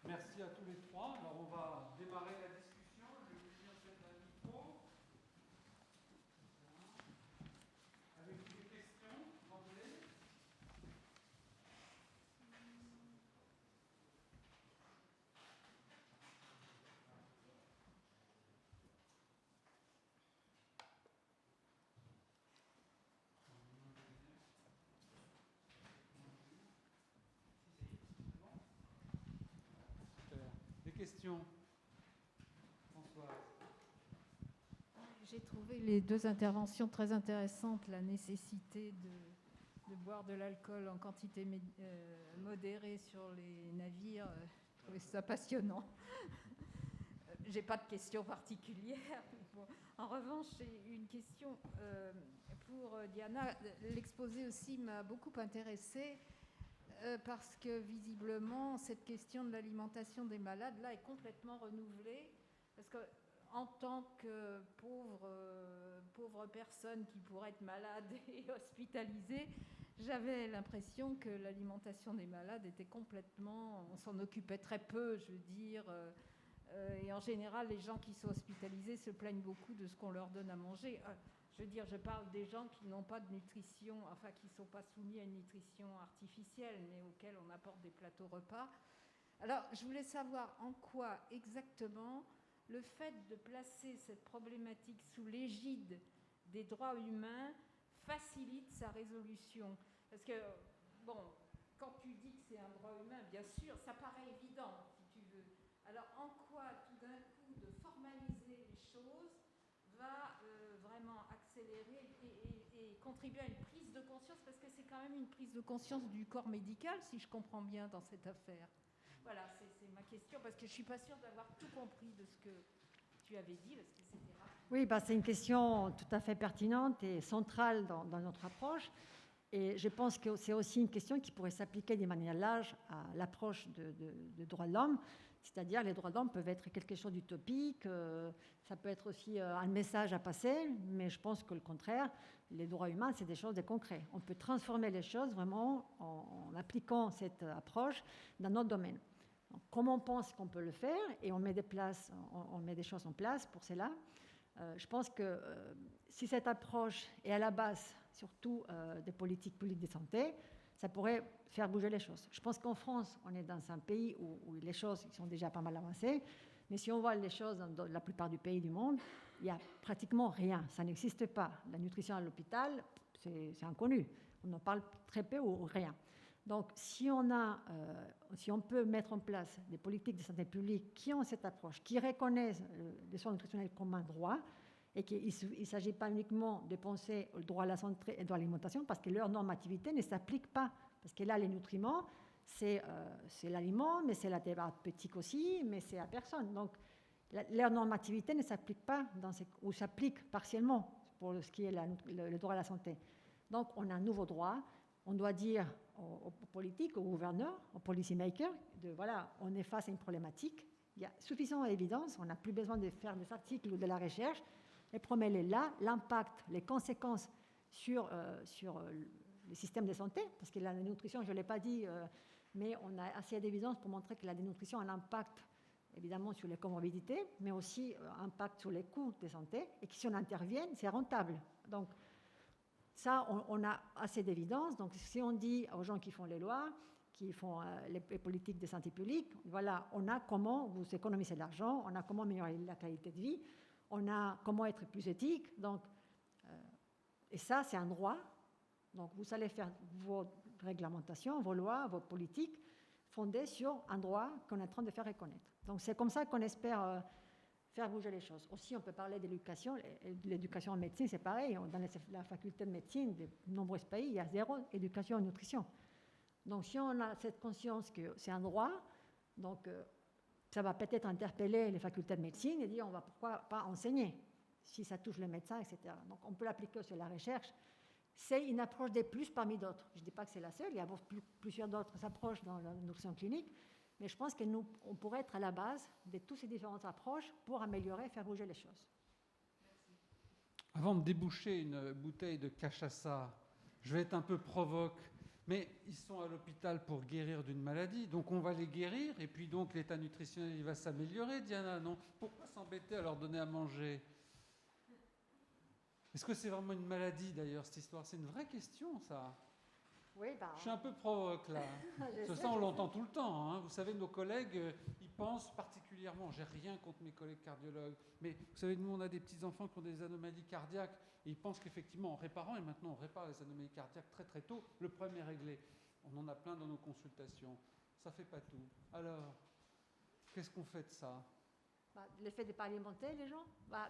Merci à tous les trois. Alors, on va démarrer la discussion. Je vais vous dire peut-être un micro. Avec des questions, d'emblée. Des questions? Françoise. J'ai trouvé les deux interventions très intéressantes, la nécessité de boire de l'alcool en quantité modérée sur les navires. Je trouvais ça passionnant. J'ai pas de questions particulières. Bon. En revanche, j'ai une question pour Diana. L'exposé aussi m'a beaucoup intéressée parce que visiblement, cette question de l'alimentation des malades là est complètement renouvelée. Parce que en tant que pauvre personne qui pourrait être malade et hospitalisée, j'avais l'impression que l'alimentation des malades était complètement... On s'en occupait très peu, je veux dire. Et en général, les gens qui sont hospitalisés se plaignent beaucoup de ce qu'on leur donne à manger. Je veux dire, je parle des gens qui n'ont pas de nutrition, enfin qui ne sont pas soumis à une nutrition artificielle, mais auxquels on apporte des plateaux repas. Alors, je voulais savoir en quoi exactement le fait de placer cette problématique sous l'égide des droits humains facilite sa résolution. Parce que, bon, quand tu dis que c'est un droit humain, bien sûr, ça paraît évident, si tu veux. Alors, en quoi, tout d'un coup, de formaliser les choses va vraiment accélérer et contribuer à une prise de conscience, parce que c'est quand même une prise de conscience du corps médical, si je comprends bien, dans cette affaire. Voilà, c'est ma question, parce que je ne suis pas sûre d'avoir tout compris de ce que tu avais dit, parce que c'était rapide. Oui, c'est une question tout à fait pertinente et centrale dans notre approche. Et je pense que c'est aussi une question qui pourrait s'appliquer de manière large à l'approche de droits de l'homme, c'est-à-dire les droits de l'homme peuvent être quelque chose d'utopique, ça peut être aussi un message à passer, mais je pense que le contraire, les droits humains, c'est des choses de concret. On peut transformer les choses vraiment en appliquant cette approche dans notre domaine. Donc, comment on pense qu'on peut le faire, et on met des choses en place pour cela. Je pense que si cette approche est à la base surtout des politiques publiques de santé, ça pourrait faire bouger les choses. Je pense qu'en France, on est dans un pays où les choses sont déjà pas mal avancées, mais si on voit les choses dans la plupart du pays du monde, il n'y a pratiquement rien, ça n'existe pas. La nutrition à l'hôpital, c'est inconnu, on en parle très peu ou rien. Donc, si on peut mettre en place des politiques de santé publique qui ont cette approche, qui reconnaissent les soins nutritionnels comme un droit, et qu'il ne s'agit pas uniquement de penser au droit à la santé et au droit à l'alimentation, parce que leur normativité ne s'applique pas. Parce que là, les nutriments, c'est l'aliment, mais c'est la thérapeutique aussi, mais c'est à personne. Donc, leur normativité ne s'applique pas, ou s'applique partiellement pour ce qui est le droit à la santé. Donc, on a un nouveau droit. On doit dire aux politiques, aux gouverneurs, aux policymakers, voilà, on est face à une problématique. Il y a suffisamment d'évidence, on n'a plus besoin de faire des articles ou de la recherche. Le problème est là, l'impact, les conséquences sur le système de santé, parce que la dénutrition, je ne l'ai pas dit, mais on a assez d'évidence pour montrer que la dénutrition a un impact évidemment sur les comorbidités, mais aussi un impact sur les coûts de santé, et que si on intervient, c'est rentable. Donc, ça, on a assez d'évidence. Donc, si on dit aux gens qui font les lois, qui font les politiques de santé publique, voilà, on a comment vous économisez de l'argent, on a comment améliorer la qualité de vie, on a comment être plus éthique. Donc, et ça, c'est un droit. Donc, vous allez faire vos réglementations, vos lois, vos politiques fondées sur un droit qu'on est en train de faire reconnaître. Donc, c'est comme ça qu'on espère faire bouger les choses. Aussi, on peut parler de l'éducation. L'éducation en médecine, c'est pareil. Dans la faculté de médecine de nombreux pays, il y a 0 éducation en nutrition. Donc, si on a cette conscience que c'est un droit, donc ça va peut-être interpeller les facultés de médecine et dire on va pourquoi pas enseigner si ça touche les médecins, etc. Donc, on peut l'appliquer sur la recherche. C'est une approche des plus parmi d'autres. Je ne dis pas que c'est la seule, il y a plusieurs d'autres approches dans la nutrition clinique, mais je pense qu'on pourrait être à la base de toutes ces différentes approches pour améliorer, faire bouger les choses. Avant de déboucher une bouteille de cachaça, je vais être un peu provoque, mais ils sont à l'hôpital pour guérir d'une maladie, donc on va les guérir, et puis donc l'état nutritionnel il va s'améliorer, Diana, non? Pourquoi s'embêter à leur donner à manger? Est-ce que c'est vraiment une maladie, d'ailleurs, cette histoire? C'est une vraie question, ça. Oui, Je suis un peu provoque, là. Ça, on l'entend tout le temps. Hein. Vous savez, nos collègues, ils pensent particulièrement... J'ai rien contre mes collègues cardiologues, mais vous savez, nous, on a des petits-enfants qui ont des anomalies cardiaques, et ils pensent qu'effectivement, en réparant, et maintenant on répare les anomalies cardiaques très très tôt, le problème est réglé. On en a plein dans nos consultations. Ça fait pas tout. Alors, qu'est-ce qu'on fait de ça? L'effet de ne pas alimenter les gens,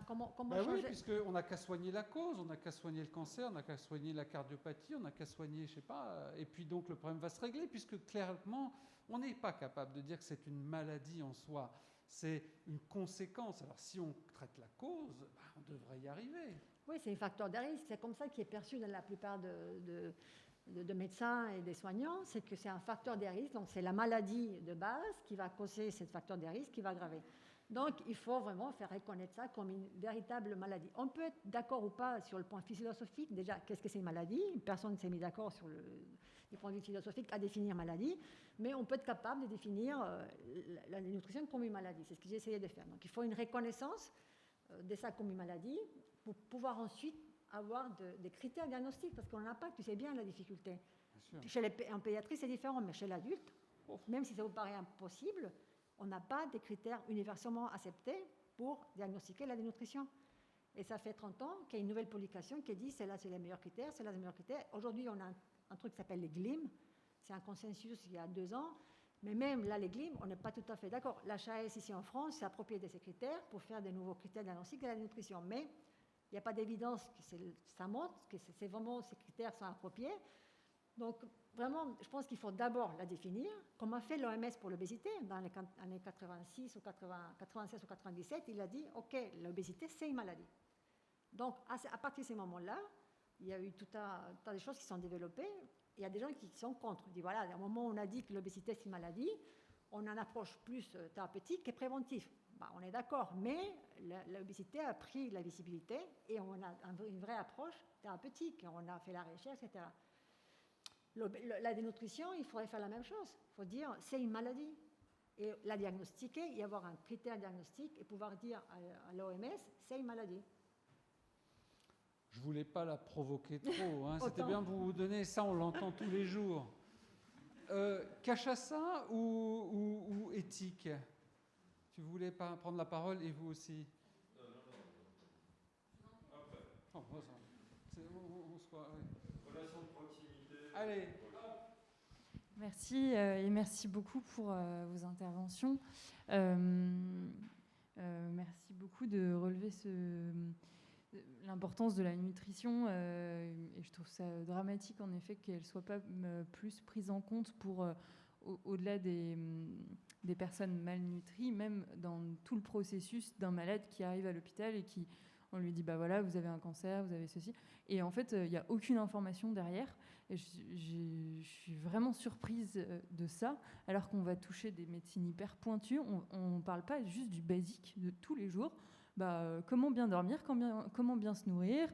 comment oui, changer? puisqu'on n'a qu'à soigner la cause, on n'a qu'à soigner le cancer, on n'a qu'à soigner la cardiopathie, on n'a qu'à soigner, je sais pas, et puis donc le problème va se régler, puisque clairement, on n'est pas capable de dire que c'est une maladie en soi, c'est une conséquence. Alors si on traite la cause, on devrait y arriver. Oui, c'est un facteur de risque, c'est comme ça qui est perçu dans la plupart de médecins et des soignants, c'est que c'est un facteur de risque, donc c'est la maladie de base qui va causer ce facteur de risque qui va aggraver. Donc, il faut vraiment faire reconnaître ça comme une véritable maladie. On peut être d'accord ou pas sur le point philosophique. Déjà, qu'est-ce que c'est une maladie? Personne ne s'est mis d'accord sur le point de vue philosophique à définir maladie, mais on peut être capable de définir la nutrition comme une maladie. C'est ce que j'ai essayé de faire. Donc, il faut une reconnaissance de ça comme une maladie pour pouvoir ensuite avoir des critères diagnostiques, parce qu'on n'a pas, tu sais bien, la difficulté. En pédiatrie, c'est différent, mais chez l'adulte, même si ça vous paraît impossible, on n'a pas des critères universellement acceptés pour diagnostiquer la dénutrition. Et ça fait 30 ans qu'il y a une nouvelle publication qui dit c'est là c'est les meilleurs critères, c'est là les meilleurs critères. Aujourd'hui, on a un truc qui s'appelle les GLIM. C'est un consensus il y a 2 ans. Mais même là, les GLIM, on n'est pas tout à fait d'accord. L'HAS ici en France s'est approprié de ces critères pour faire des nouveaux critères diagnostiques de la dénutrition. Mais il n'y a pas d'évidence que ça montre que c'est vraiment ces critères sont appropriés. Donc, vraiment, je pense qu'il faut d'abord la définir, comme a fait l'OMS pour l'obésité dans les années 96 ou 96 ou 97. Il a dit, OK, l'obésité, c'est une maladie. Donc, à partir de ces moments-là, il y a eu tout un tas de choses qui sont développées. Il y a des gens qui sont contre. Ils disent, voilà, à un moment où on a dit que l'obésité, c'est une maladie, on en approche plus thérapeutique que préventif. Bah, on est d'accord, mais l'obésité a pris la visibilité et on a une vraie approche thérapeutique. On a fait la recherche, etc. La dénutrition, il faudrait faire la même chose. Il faut dire, c'est une maladie. Et la diagnostiquer, y avoir un critère diagnostique et pouvoir dire à l'OMS, c'est une maladie. Je ne voulais pas la provoquer trop. Hein. C'était Autant. bien pour vous donner ça, on l'entend tous les jours. Cachaça ou éthique? Tu voulais pas prendre la parole et vous aussi? Oh, on se voit, ouais. Relation de proximité. Allez. Merci et merci beaucoup pour vos interventions. Merci beaucoup de relever l'importance de la nutrition et je trouve ça dramatique en effet qu'elle ne soit pas plus prise en compte pour au-delà des personnes malnutries, même dans tout le processus d'un malade qui arrive à l'hôpital et qui on lui dit bah voilà vous avez un cancer, vous avez ceci et en fait il n'y a aucune information derrière. Et je suis vraiment surprise de ça, alors qu'on va toucher des médecines hyper pointues. On ne parle pas juste du basique de tous les jours. Comment bien dormir, comment bien se nourrir,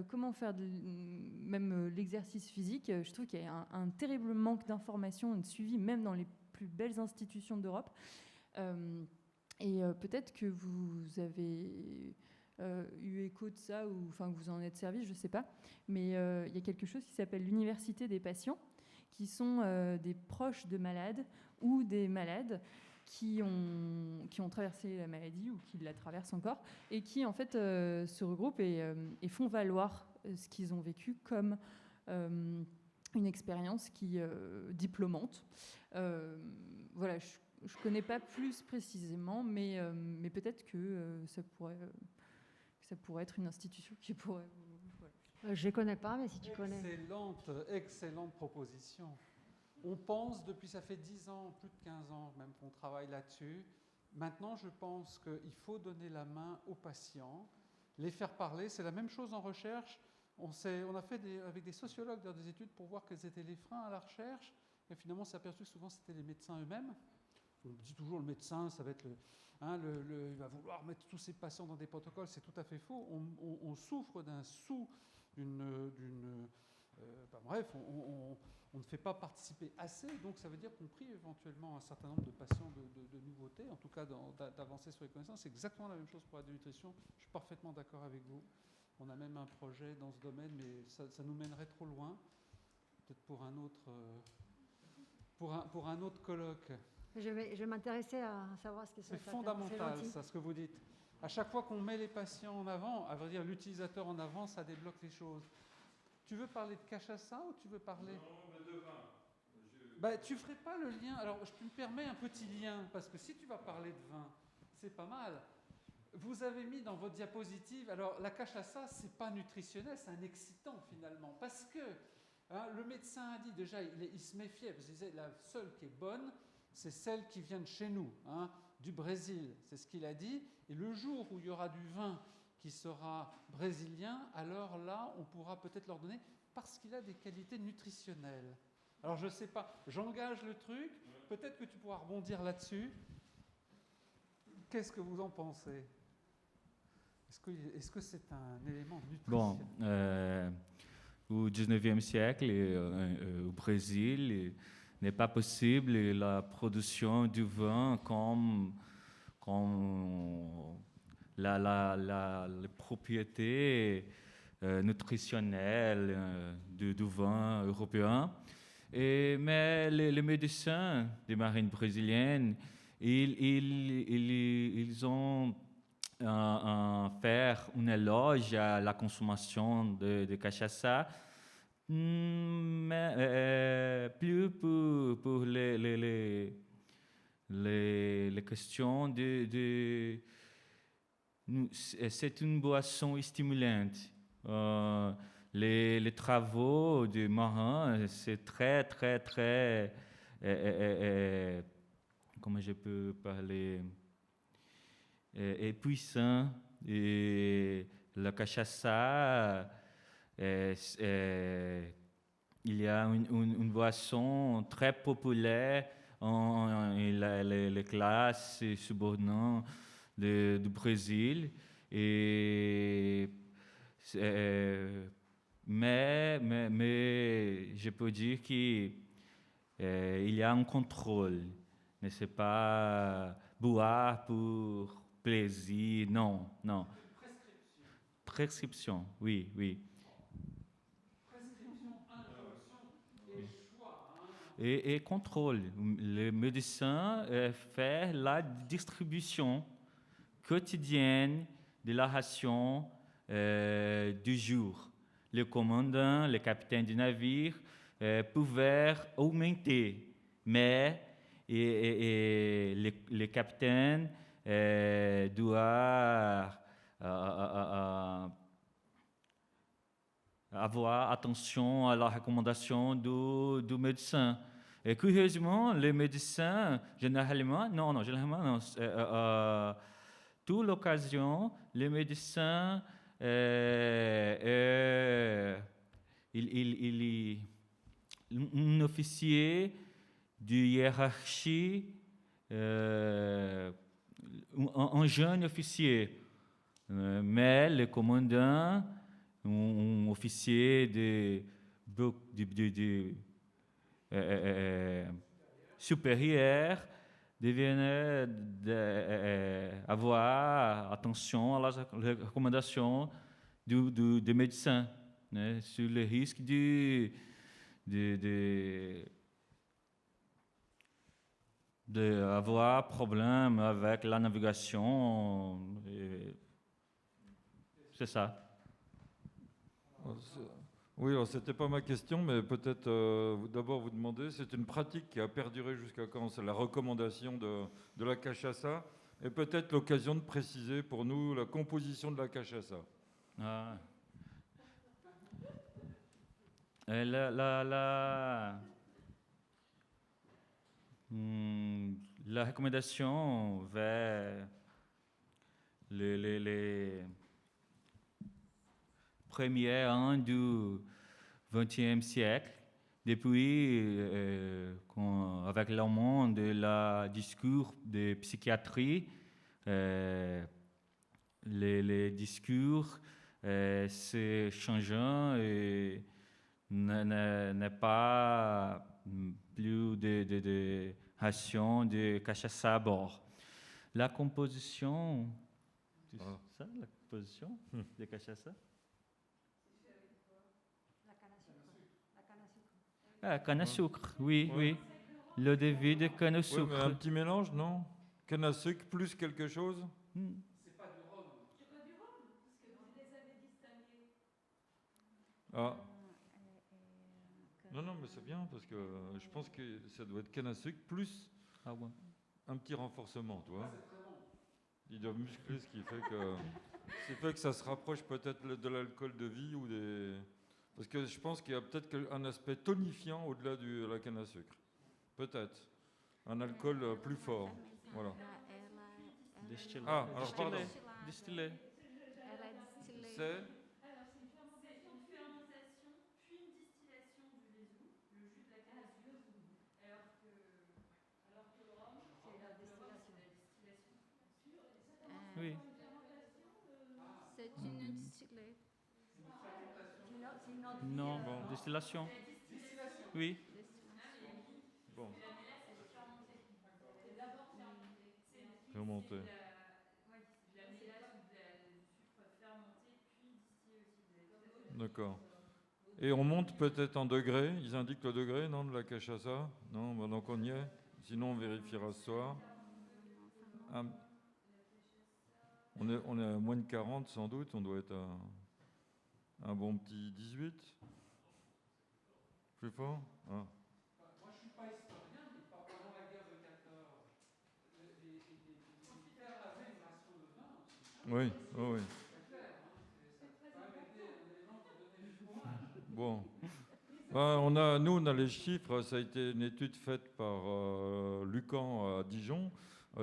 comment faire même l'exercice physique. Je trouve qu'il y a un terrible manque d'informations et de suivi, même dans les plus belles institutions d'Europe. Et peut-être que vous avez... eu écho de ça, ou enfin que vous en êtes servi, je ne sais pas. Mais il y a quelque chose qui s'appelle l'université des patients, qui sont des proches de malades ou des malades qui ont traversé la maladie ou qui la traversent encore, et qui en fait se regroupent et font valoir ce qu'ils ont vécu comme une expérience qui diplômante. Voilà, je ne connais pas plus précisément, mais peut-être que ça pourrait être une institution qui pourrait... Voilà. Je ne connais pas, mais si tu connais. Excellente proposition. On pense, depuis ça fait 10 ans, plus de 15 ans même qu'on travaille là-dessus. Maintenant, je pense qu'il faut donner la main aux patients, les faire parler. C'est la même chose en recherche. On a fait avec des sociologues des études pour voir quels étaient les freins à la recherche. Et finalement, on s'est aperçu que souvent, c'était les médecins eux-mêmes. On dit toujours le médecin, ça va être il va vouloir mettre tous ses patients dans des protocoles. C'est tout à fait faux. On souffre on ne fait pas participer assez, donc ça veut dire qu'on prie éventuellement un certain nombre de patients de nouveautés, en tout cas d'avancer sur les connaissances. C'est exactement la même chose pour la dénutrition. Je suis parfaitement d'accord avec vous. On a même un projet dans ce domaine, mais ça nous mènerait trop loin. Peut-être pour un autre colloque. Je vais m'intéresser à savoir ce que c'est fondamental, ça, ce que vous dites. À chaque fois qu'on met les patients en avant, à vrai dire l'utilisateur en avant, ça débloque les choses. Tu veux parler de cachaça ou tu veux parler... Non, mais de vin. Tu ne ferais pas le lien... Alors, je me permets un petit lien, parce que si tu vas parler de vin, c'est pas mal. Vous avez mis dans votre diapositive... Alors, la cachaça, ce n'est pas nutritionnel, c'est un excitant, finalement. Parce que le médecin a dit, déjà, il se méfiait, parce qu'il disait, la seule qui est bonne, c'est celle qui vient de chez nous, du Brésil. C'est ce qu'il a dit. Et le jour où il y aura du vin qui sera brésilien, alors là, on pourra peut-être leur donner, parce qu'il a des qualités nutritionnelles. Alors, je ne sais pas, j'engage le truc, peut-être que tu pourras rebondir là-dessus. Qu'est-ce que vous en pensez? Est-ce que c'est un élément nutritionnel? Au 19e siècle, au Brésil, n'est pas possible la production du vin comme les propriétés nutritionnelles du vin européen. Mais les médecins des marines brésiliennes, ils ont fait un éloge à la consommation de cachaça, mais plus pour les questions c'est une boisson stimulante. Les travaux de marins, c'est très, très, très... comment je peux parler? Puissant. Et la cachaça Il y a une boisson très populaire dans les classes subordonnées du Brésil. Mais je peux dire qu'il y a un contrôle. Mais ce n'est pas boire pour plaisir, non. Prescription, oui. Et contrôle. Le médecin fait la distribution quotidienne de la ration du jour. Le commandant, le capitaine du navire pouvaient augmenter, mais le capitaine doit avoir attention à la recommandation du médecin. Et curieusement, les médecins, généralement, toute l'occasion, les médecins, un officier de hiérarchie, un jeune officier, mais le commandant, un officier supérieur, devait avoir attention à la recommandation du médecin, né, sur le risque d'avoir problème avec la navigation. C'est ça. Oui, alors c'était pas ma question, mais peut-être d'abord vous demander, c'est une pratique qui a perduré jusqu'à quand? C'est la recommandation de la cachaça, et peut-être l'occasion de préciser pour nous la composition de la cachaça. Ah. La recommandation vers les premiers ans du XXe siècle, depuis avec l'avènement de la discours de psychiatrie, les discours se changeant et n'est pas plus de ration de cachaça à bord. La composition, ça, la composition de cachaça? Ah, canne à sucre, oui, Ouais. oui. Le début de canne à Ouais, sucre. mais un petit mélange, non? Canne à sucre plus quelque chose? C'est pas du rhum. C'est pas du rhum, parce que vous les avez distingués. Ah. Non, mais c'est bien, parce que je pense que ça doit être canne à sucre plus un petit renforcement, tu vois. Ils doivent muscler, ce qui fait que ça se rapproche peut-être de l'alcool de vie ou des... Parce que je pense qu'il y a peut-être un aspect tonifiant au-delà de la canne à sucre. Peut-être. Un alcool plus fort. Voilà. Distillé. Ah, alors pardon. Distillé. C'est... Oui. C'est une distillée. Non, distillation. Oui. Bon. Fermenté. D'accord. Et on monte peut-être en degré. Ils indiquent le degré, non, de la cachaça? Non, bah donc on y est. Sinon, on vérifiera ce soir. On est à moins de 40 sans doute. On doit être à un bon petit 18. Plus fort? Ah. Moi, je ne suis pas historien, mais pendant la guerre de 14, les militaires avaient une ration de vin aussi. Oui, oui. C'est clair, hein, ça a quand même été un élément qui donnait du courage. Bon. Nous, on a les chiffres. Ça a été une étude faite par Lucan à Dijon.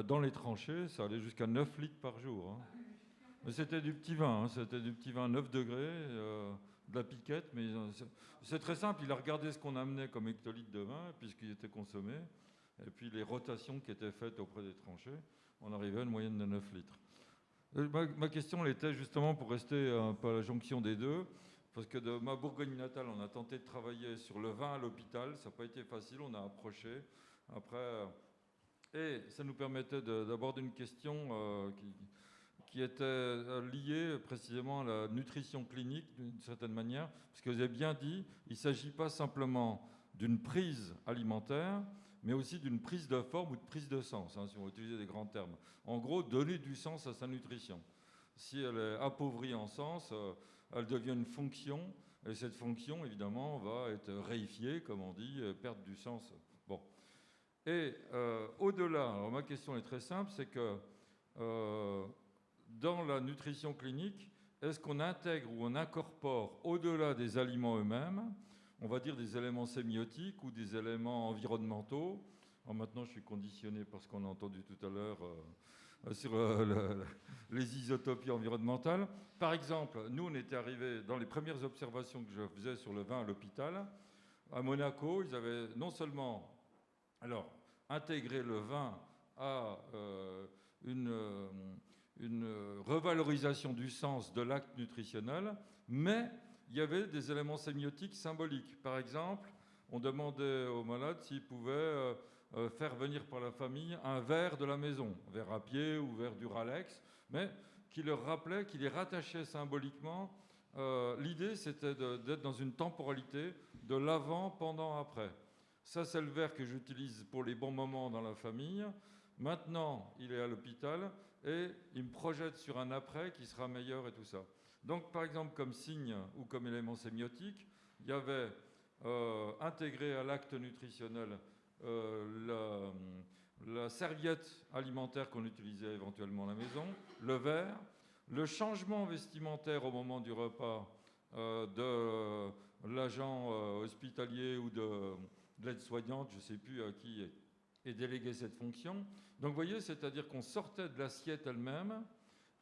Dans les tranchées, ça allait jusqu'à 9 litres par jour. Hein. Mais c'était du petit vin. C'était du petit vin 9 degrés. de la piquette, mais c'est très simple. Il a regardé ce qu'on amenait comme hectolitre de vin, puisqu'il était consommé, et puis les rotations qui étaient faites auprès des tranchées. On arrivait à une moyenne de 9 litres. Ma question, elle était justement pour rester un peu à la jonction des deux, parce que de ma Bourgogne natale, on a tenté de travailler sur le vin à l'hôpital. Ça n'a pas été facile, on a approché. Après, et ça nous permettait d'aborder une question qui était liée précisément à la nutrition clinique, d'une certaine manière, parce que vous avez bien dit, il ne s'agit pas simplement d'une prise alimentaire, mais aussi d'une prise de forme ou de prise de sens, hein, si on va utiliser des grands termes. En gros, donner du sens à sa nutrition. Si elle est appauvrie en sens, elle devient une fonction, et cette fonction, évidemment, va être réifiée, comme on dit, perdre du sens. Bon. Et au-delà, alors ma question est très simple, c'est que dans la nutrition clinique, est-ce qu'on intègre ou on incorpore, au-delà des aliments eux-mêmes, on va dire des éléments sémiotiques ou des éléments environnementaux? Alors maintenant, je suis conditionné par ce qu'on a entendu tout à l'heure sur les isotopies environnementales. Par exemple, nous, on était arrivés dans les premières observations que je faisais sur le vin à l'hôpital. À Monaco, ils avaient non seulement intégré le vin à une revalorisation du sens de l'acte nutritionnel, mais il y avait des éléments sémiotiques symboliques. Par exemple, on demandait aux malades s'ils pouvaient faire venir par la famille un verre de la maison, un verre à pied ou verre du Ralex, mais qui leur rappelait, qui les rattachait symboliquement. L'idée, c'était d'être dans une temporalité de l'avant, pendant, après. Ça, c'est le verre que j'utilise pour les bons moments dans la famille. Maintenant, il est à l'hôpital et il me projette sur un après qui sera meilleur et tout ça. Donc, par exemple, comme signe ou comme élément sémiotique, il y avait intégré à l'acte nutritionnel la serviette alimentaire qu'on utilisait éventuellement à la maison, le verre, le changement vestimentaire au moment du repas de l'agent hospitalier ou de l'aide-soignante, je ne sais plus à qui est déléguée cette fonction. Donc vous voyez, c'est-à-dire qu'on sortait de l'assiette elle-même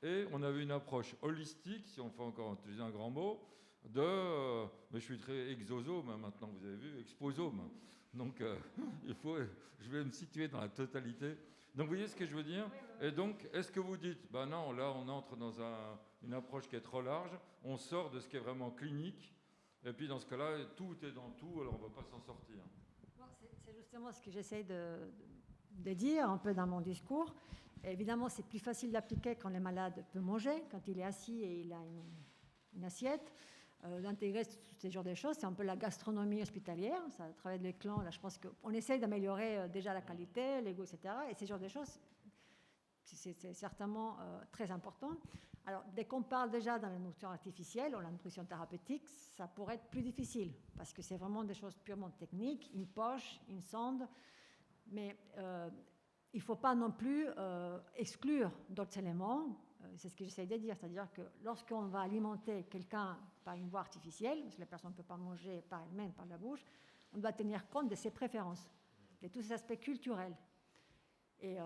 et on avait une approche holistique, si on fait encore utiliser un grand mot, mais je suis très exosome hein, maintenant, vous avez vu, exposome. Donc je vais me situer dans la totalité. Donc vous voyez ce que je veux dire? Et donc, est-ce que vous dites, ben non, là on entre dans une approche qui est trop large, on sort de ce qui est vraiment clinique, et puis dans ce cas-là, tout est dans tout, alors on ne va pas s'en sortir. Bon, c'est justement ce que j'essaye de dire un peu dans mon discours. Et évidemment, c'est plus facile d'appliquer quand le malade peut manger, quand il est assis et il a une assiette. D'intégrer tous ces genres de choses, c'est un peu la gastronomie hospitalière, ça travaille de l'éclan, là je pense qu'on essaye d'améliorer déjà la qualité, l'ego, etc. Et ces genres de choses, c'est certainement très important. Alors, dès qu'on parle déjà dans la nutrition artificielle ou la nutrition thérapeutique, ça pourrait être plus difficile, parce que c'est vraiment des choses purement techniques, une poche, une sonde, mais il ne faut pas non plus exclure d'autres éléments. C'est ce que j'essaie de dire, c'est-à-dire que lorsqu'on va alimenter quelqu'un par une voie artificielle, parce que la personne ne peut pas manger par elle-même, par la bouche, on doit tenir compte de ses préférences, de tous ces aspects culturels. Et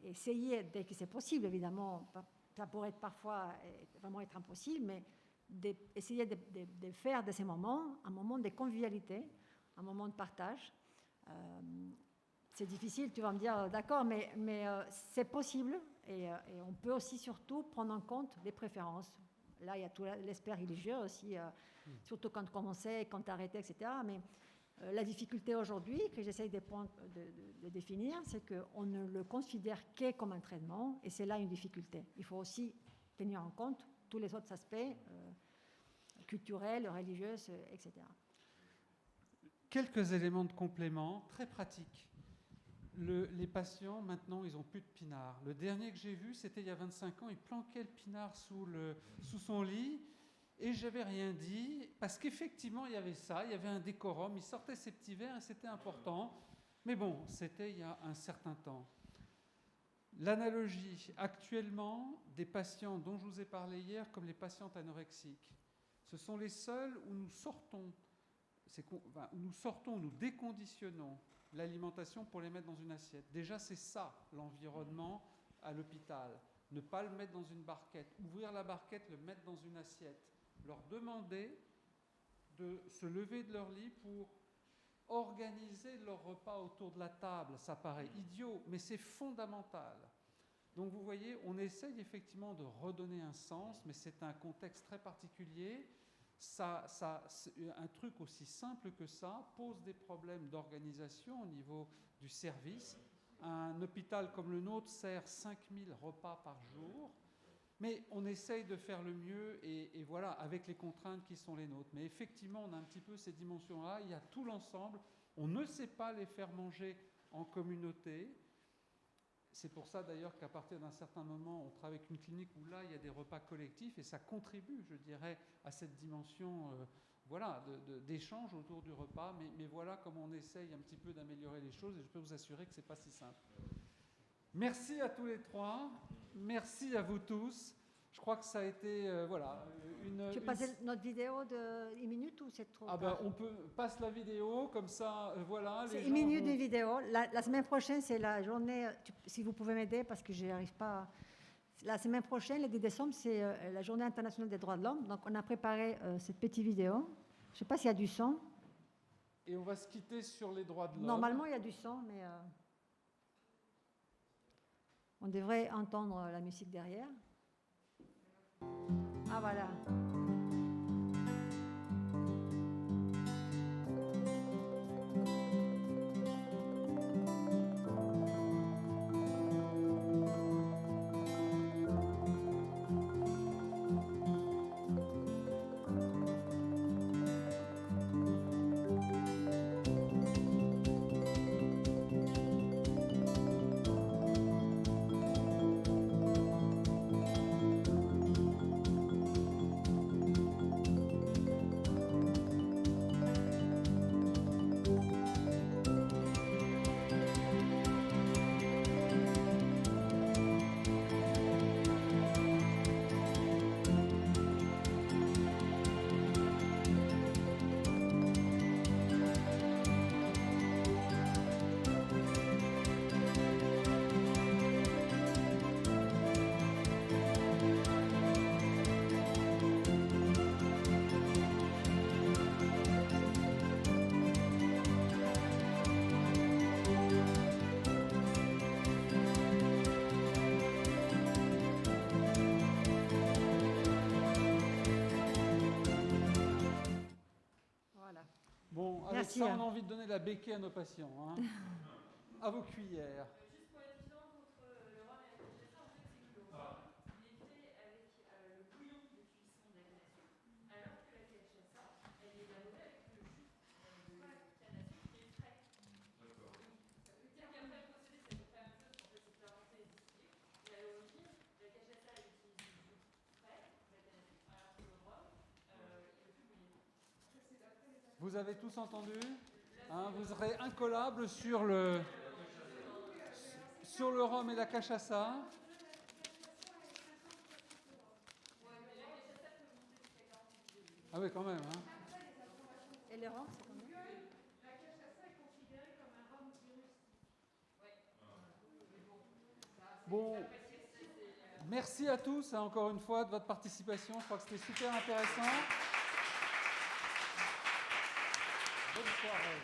essayer, dès que c'est possible, évidemment, ça pourrait être parfois vraiment être impossible, mais essayer de faire de ces moments un moment de convivialité, un moment de partage. C'est difficile, tu vas me dire, d'accord, mais c'est possible. Et on peut aussi surtout prendre en compte les préférences. Là, il y a tout l'aspect religieux aussi, surtout quand commençait, quand arrêtait, etc. Mais la difficulté aujourd'hui, que j'essaye de définir, c'est qu'on ne le considère que comme un traitement, et c'est là une difficulté. Il faut aussi tenir en compte tous les autres aspects culturels, religieux, etc. Quelques éléments de complément très pratiques. Les patients, maintenant, ils n'ont plus de pinard. Le dernier que j'ai vu, c'était il y a 25 ans, il planquait le pinard sous son lit et je n'avais rien dit parce qu'effectivement, il y avait ça, il y avait un décorum, il sortait ses petits verres et c'était important. Mais bon, c'était il y a un certain temps. L'analogie actuellement des patients dont je vous ai parlé hier, comme les patientes anorexiques, ce sont les seuls où nous sortons, où nous déconditionnons l'alimentation pour les mettre dans une assiette. Déjà, c'est ça, l'environnement à l'hôpital. Ne pas le mettre dans une barquette. Ouvrir la barquette, le mettre dans une assiette. leur demander de se lever de leur lit pour organiser leur repas autour de la table. Ça paraît idiot, mais c'est fondamental. Donc vous voyez, on essaye effectivement de redonner un sens, mais c'est un contexte très particulier. Un truc aussi simple que ça pose des problèmes d'organisation au niveau du service. Un hôpital comme le nôtre sert 5000 repas par jour, mais on essaye de faire le mieux et voilà, avec les contraintes qui sont les nôtres. Mais effectivement, on a un petit peu ces dimensions-là, il y a tout l'ensemble, on ne sait pas les faire manger en communauté. C'est pour ça d'ailleurs qu'à partir d'un certain moment, on travaille avec une clinique où là, il y a des repas collectifs et ça contribue, je dirais, à cette dimension d'échange autour du repas. Mais voilà comment on essaye un petit peu d'améliorer les choses et je peux vous assurer que ce n'est pas si simple. Merci à tous les trois. Merci à vous tous. Je crois que ça a été une... Tu passes notre vidéo de 1 minute ou c'est trop tard? On peut passer la vidéo comme ça, voilà. C'est 1 minute de vidéo. La semaine prochaine, c'est la journée, si vous pouvez m'aider parce que je n'arrive pas. La semaine prochaine, le 10 décembre, c'est la journée internationale des droits de l'homme. Donc on a préparé cette petite vidéo. Je ne sais pas s'il y a du son. Et on va se quitter sur les droits de l'homme. Normalement, il y a du son, mais on devrait entendre la musique derrière. Ah voilà. Bon, avec Merci, ça, hein. on a envie de donner la béquille à nos patients. Hein. À vos cuillères. Juste pour la différence entre le rhum et la cachaça, en fait, c'est que le rhum, il est fait avec le bouillon de cuisson de la canne à sucre, alors que la cachaça, elle est élaborée avec le jus de canne à sucre qui est frais. D'accord. Ça veut dire qu'après le procédé, c'est à peu près la même chose, en fait, c'est fermenté et distillé. Mais à l'origine, la cachaça, elle utilise du jus frais, de la canne à sucre, alors que le rhum est le plus bouillé. Vous avez tous entendu, hein, vous serez incollables sur le rhum et la cachaça. Ah oui, quand même. Hein. Et le rhum, c'est combien? La cachaça est considérée comme un rhum rustique. Bon, merci à tous, hein, encore une fois, de votre participation. Je crois que c'était super intéressant. Bonne soirée.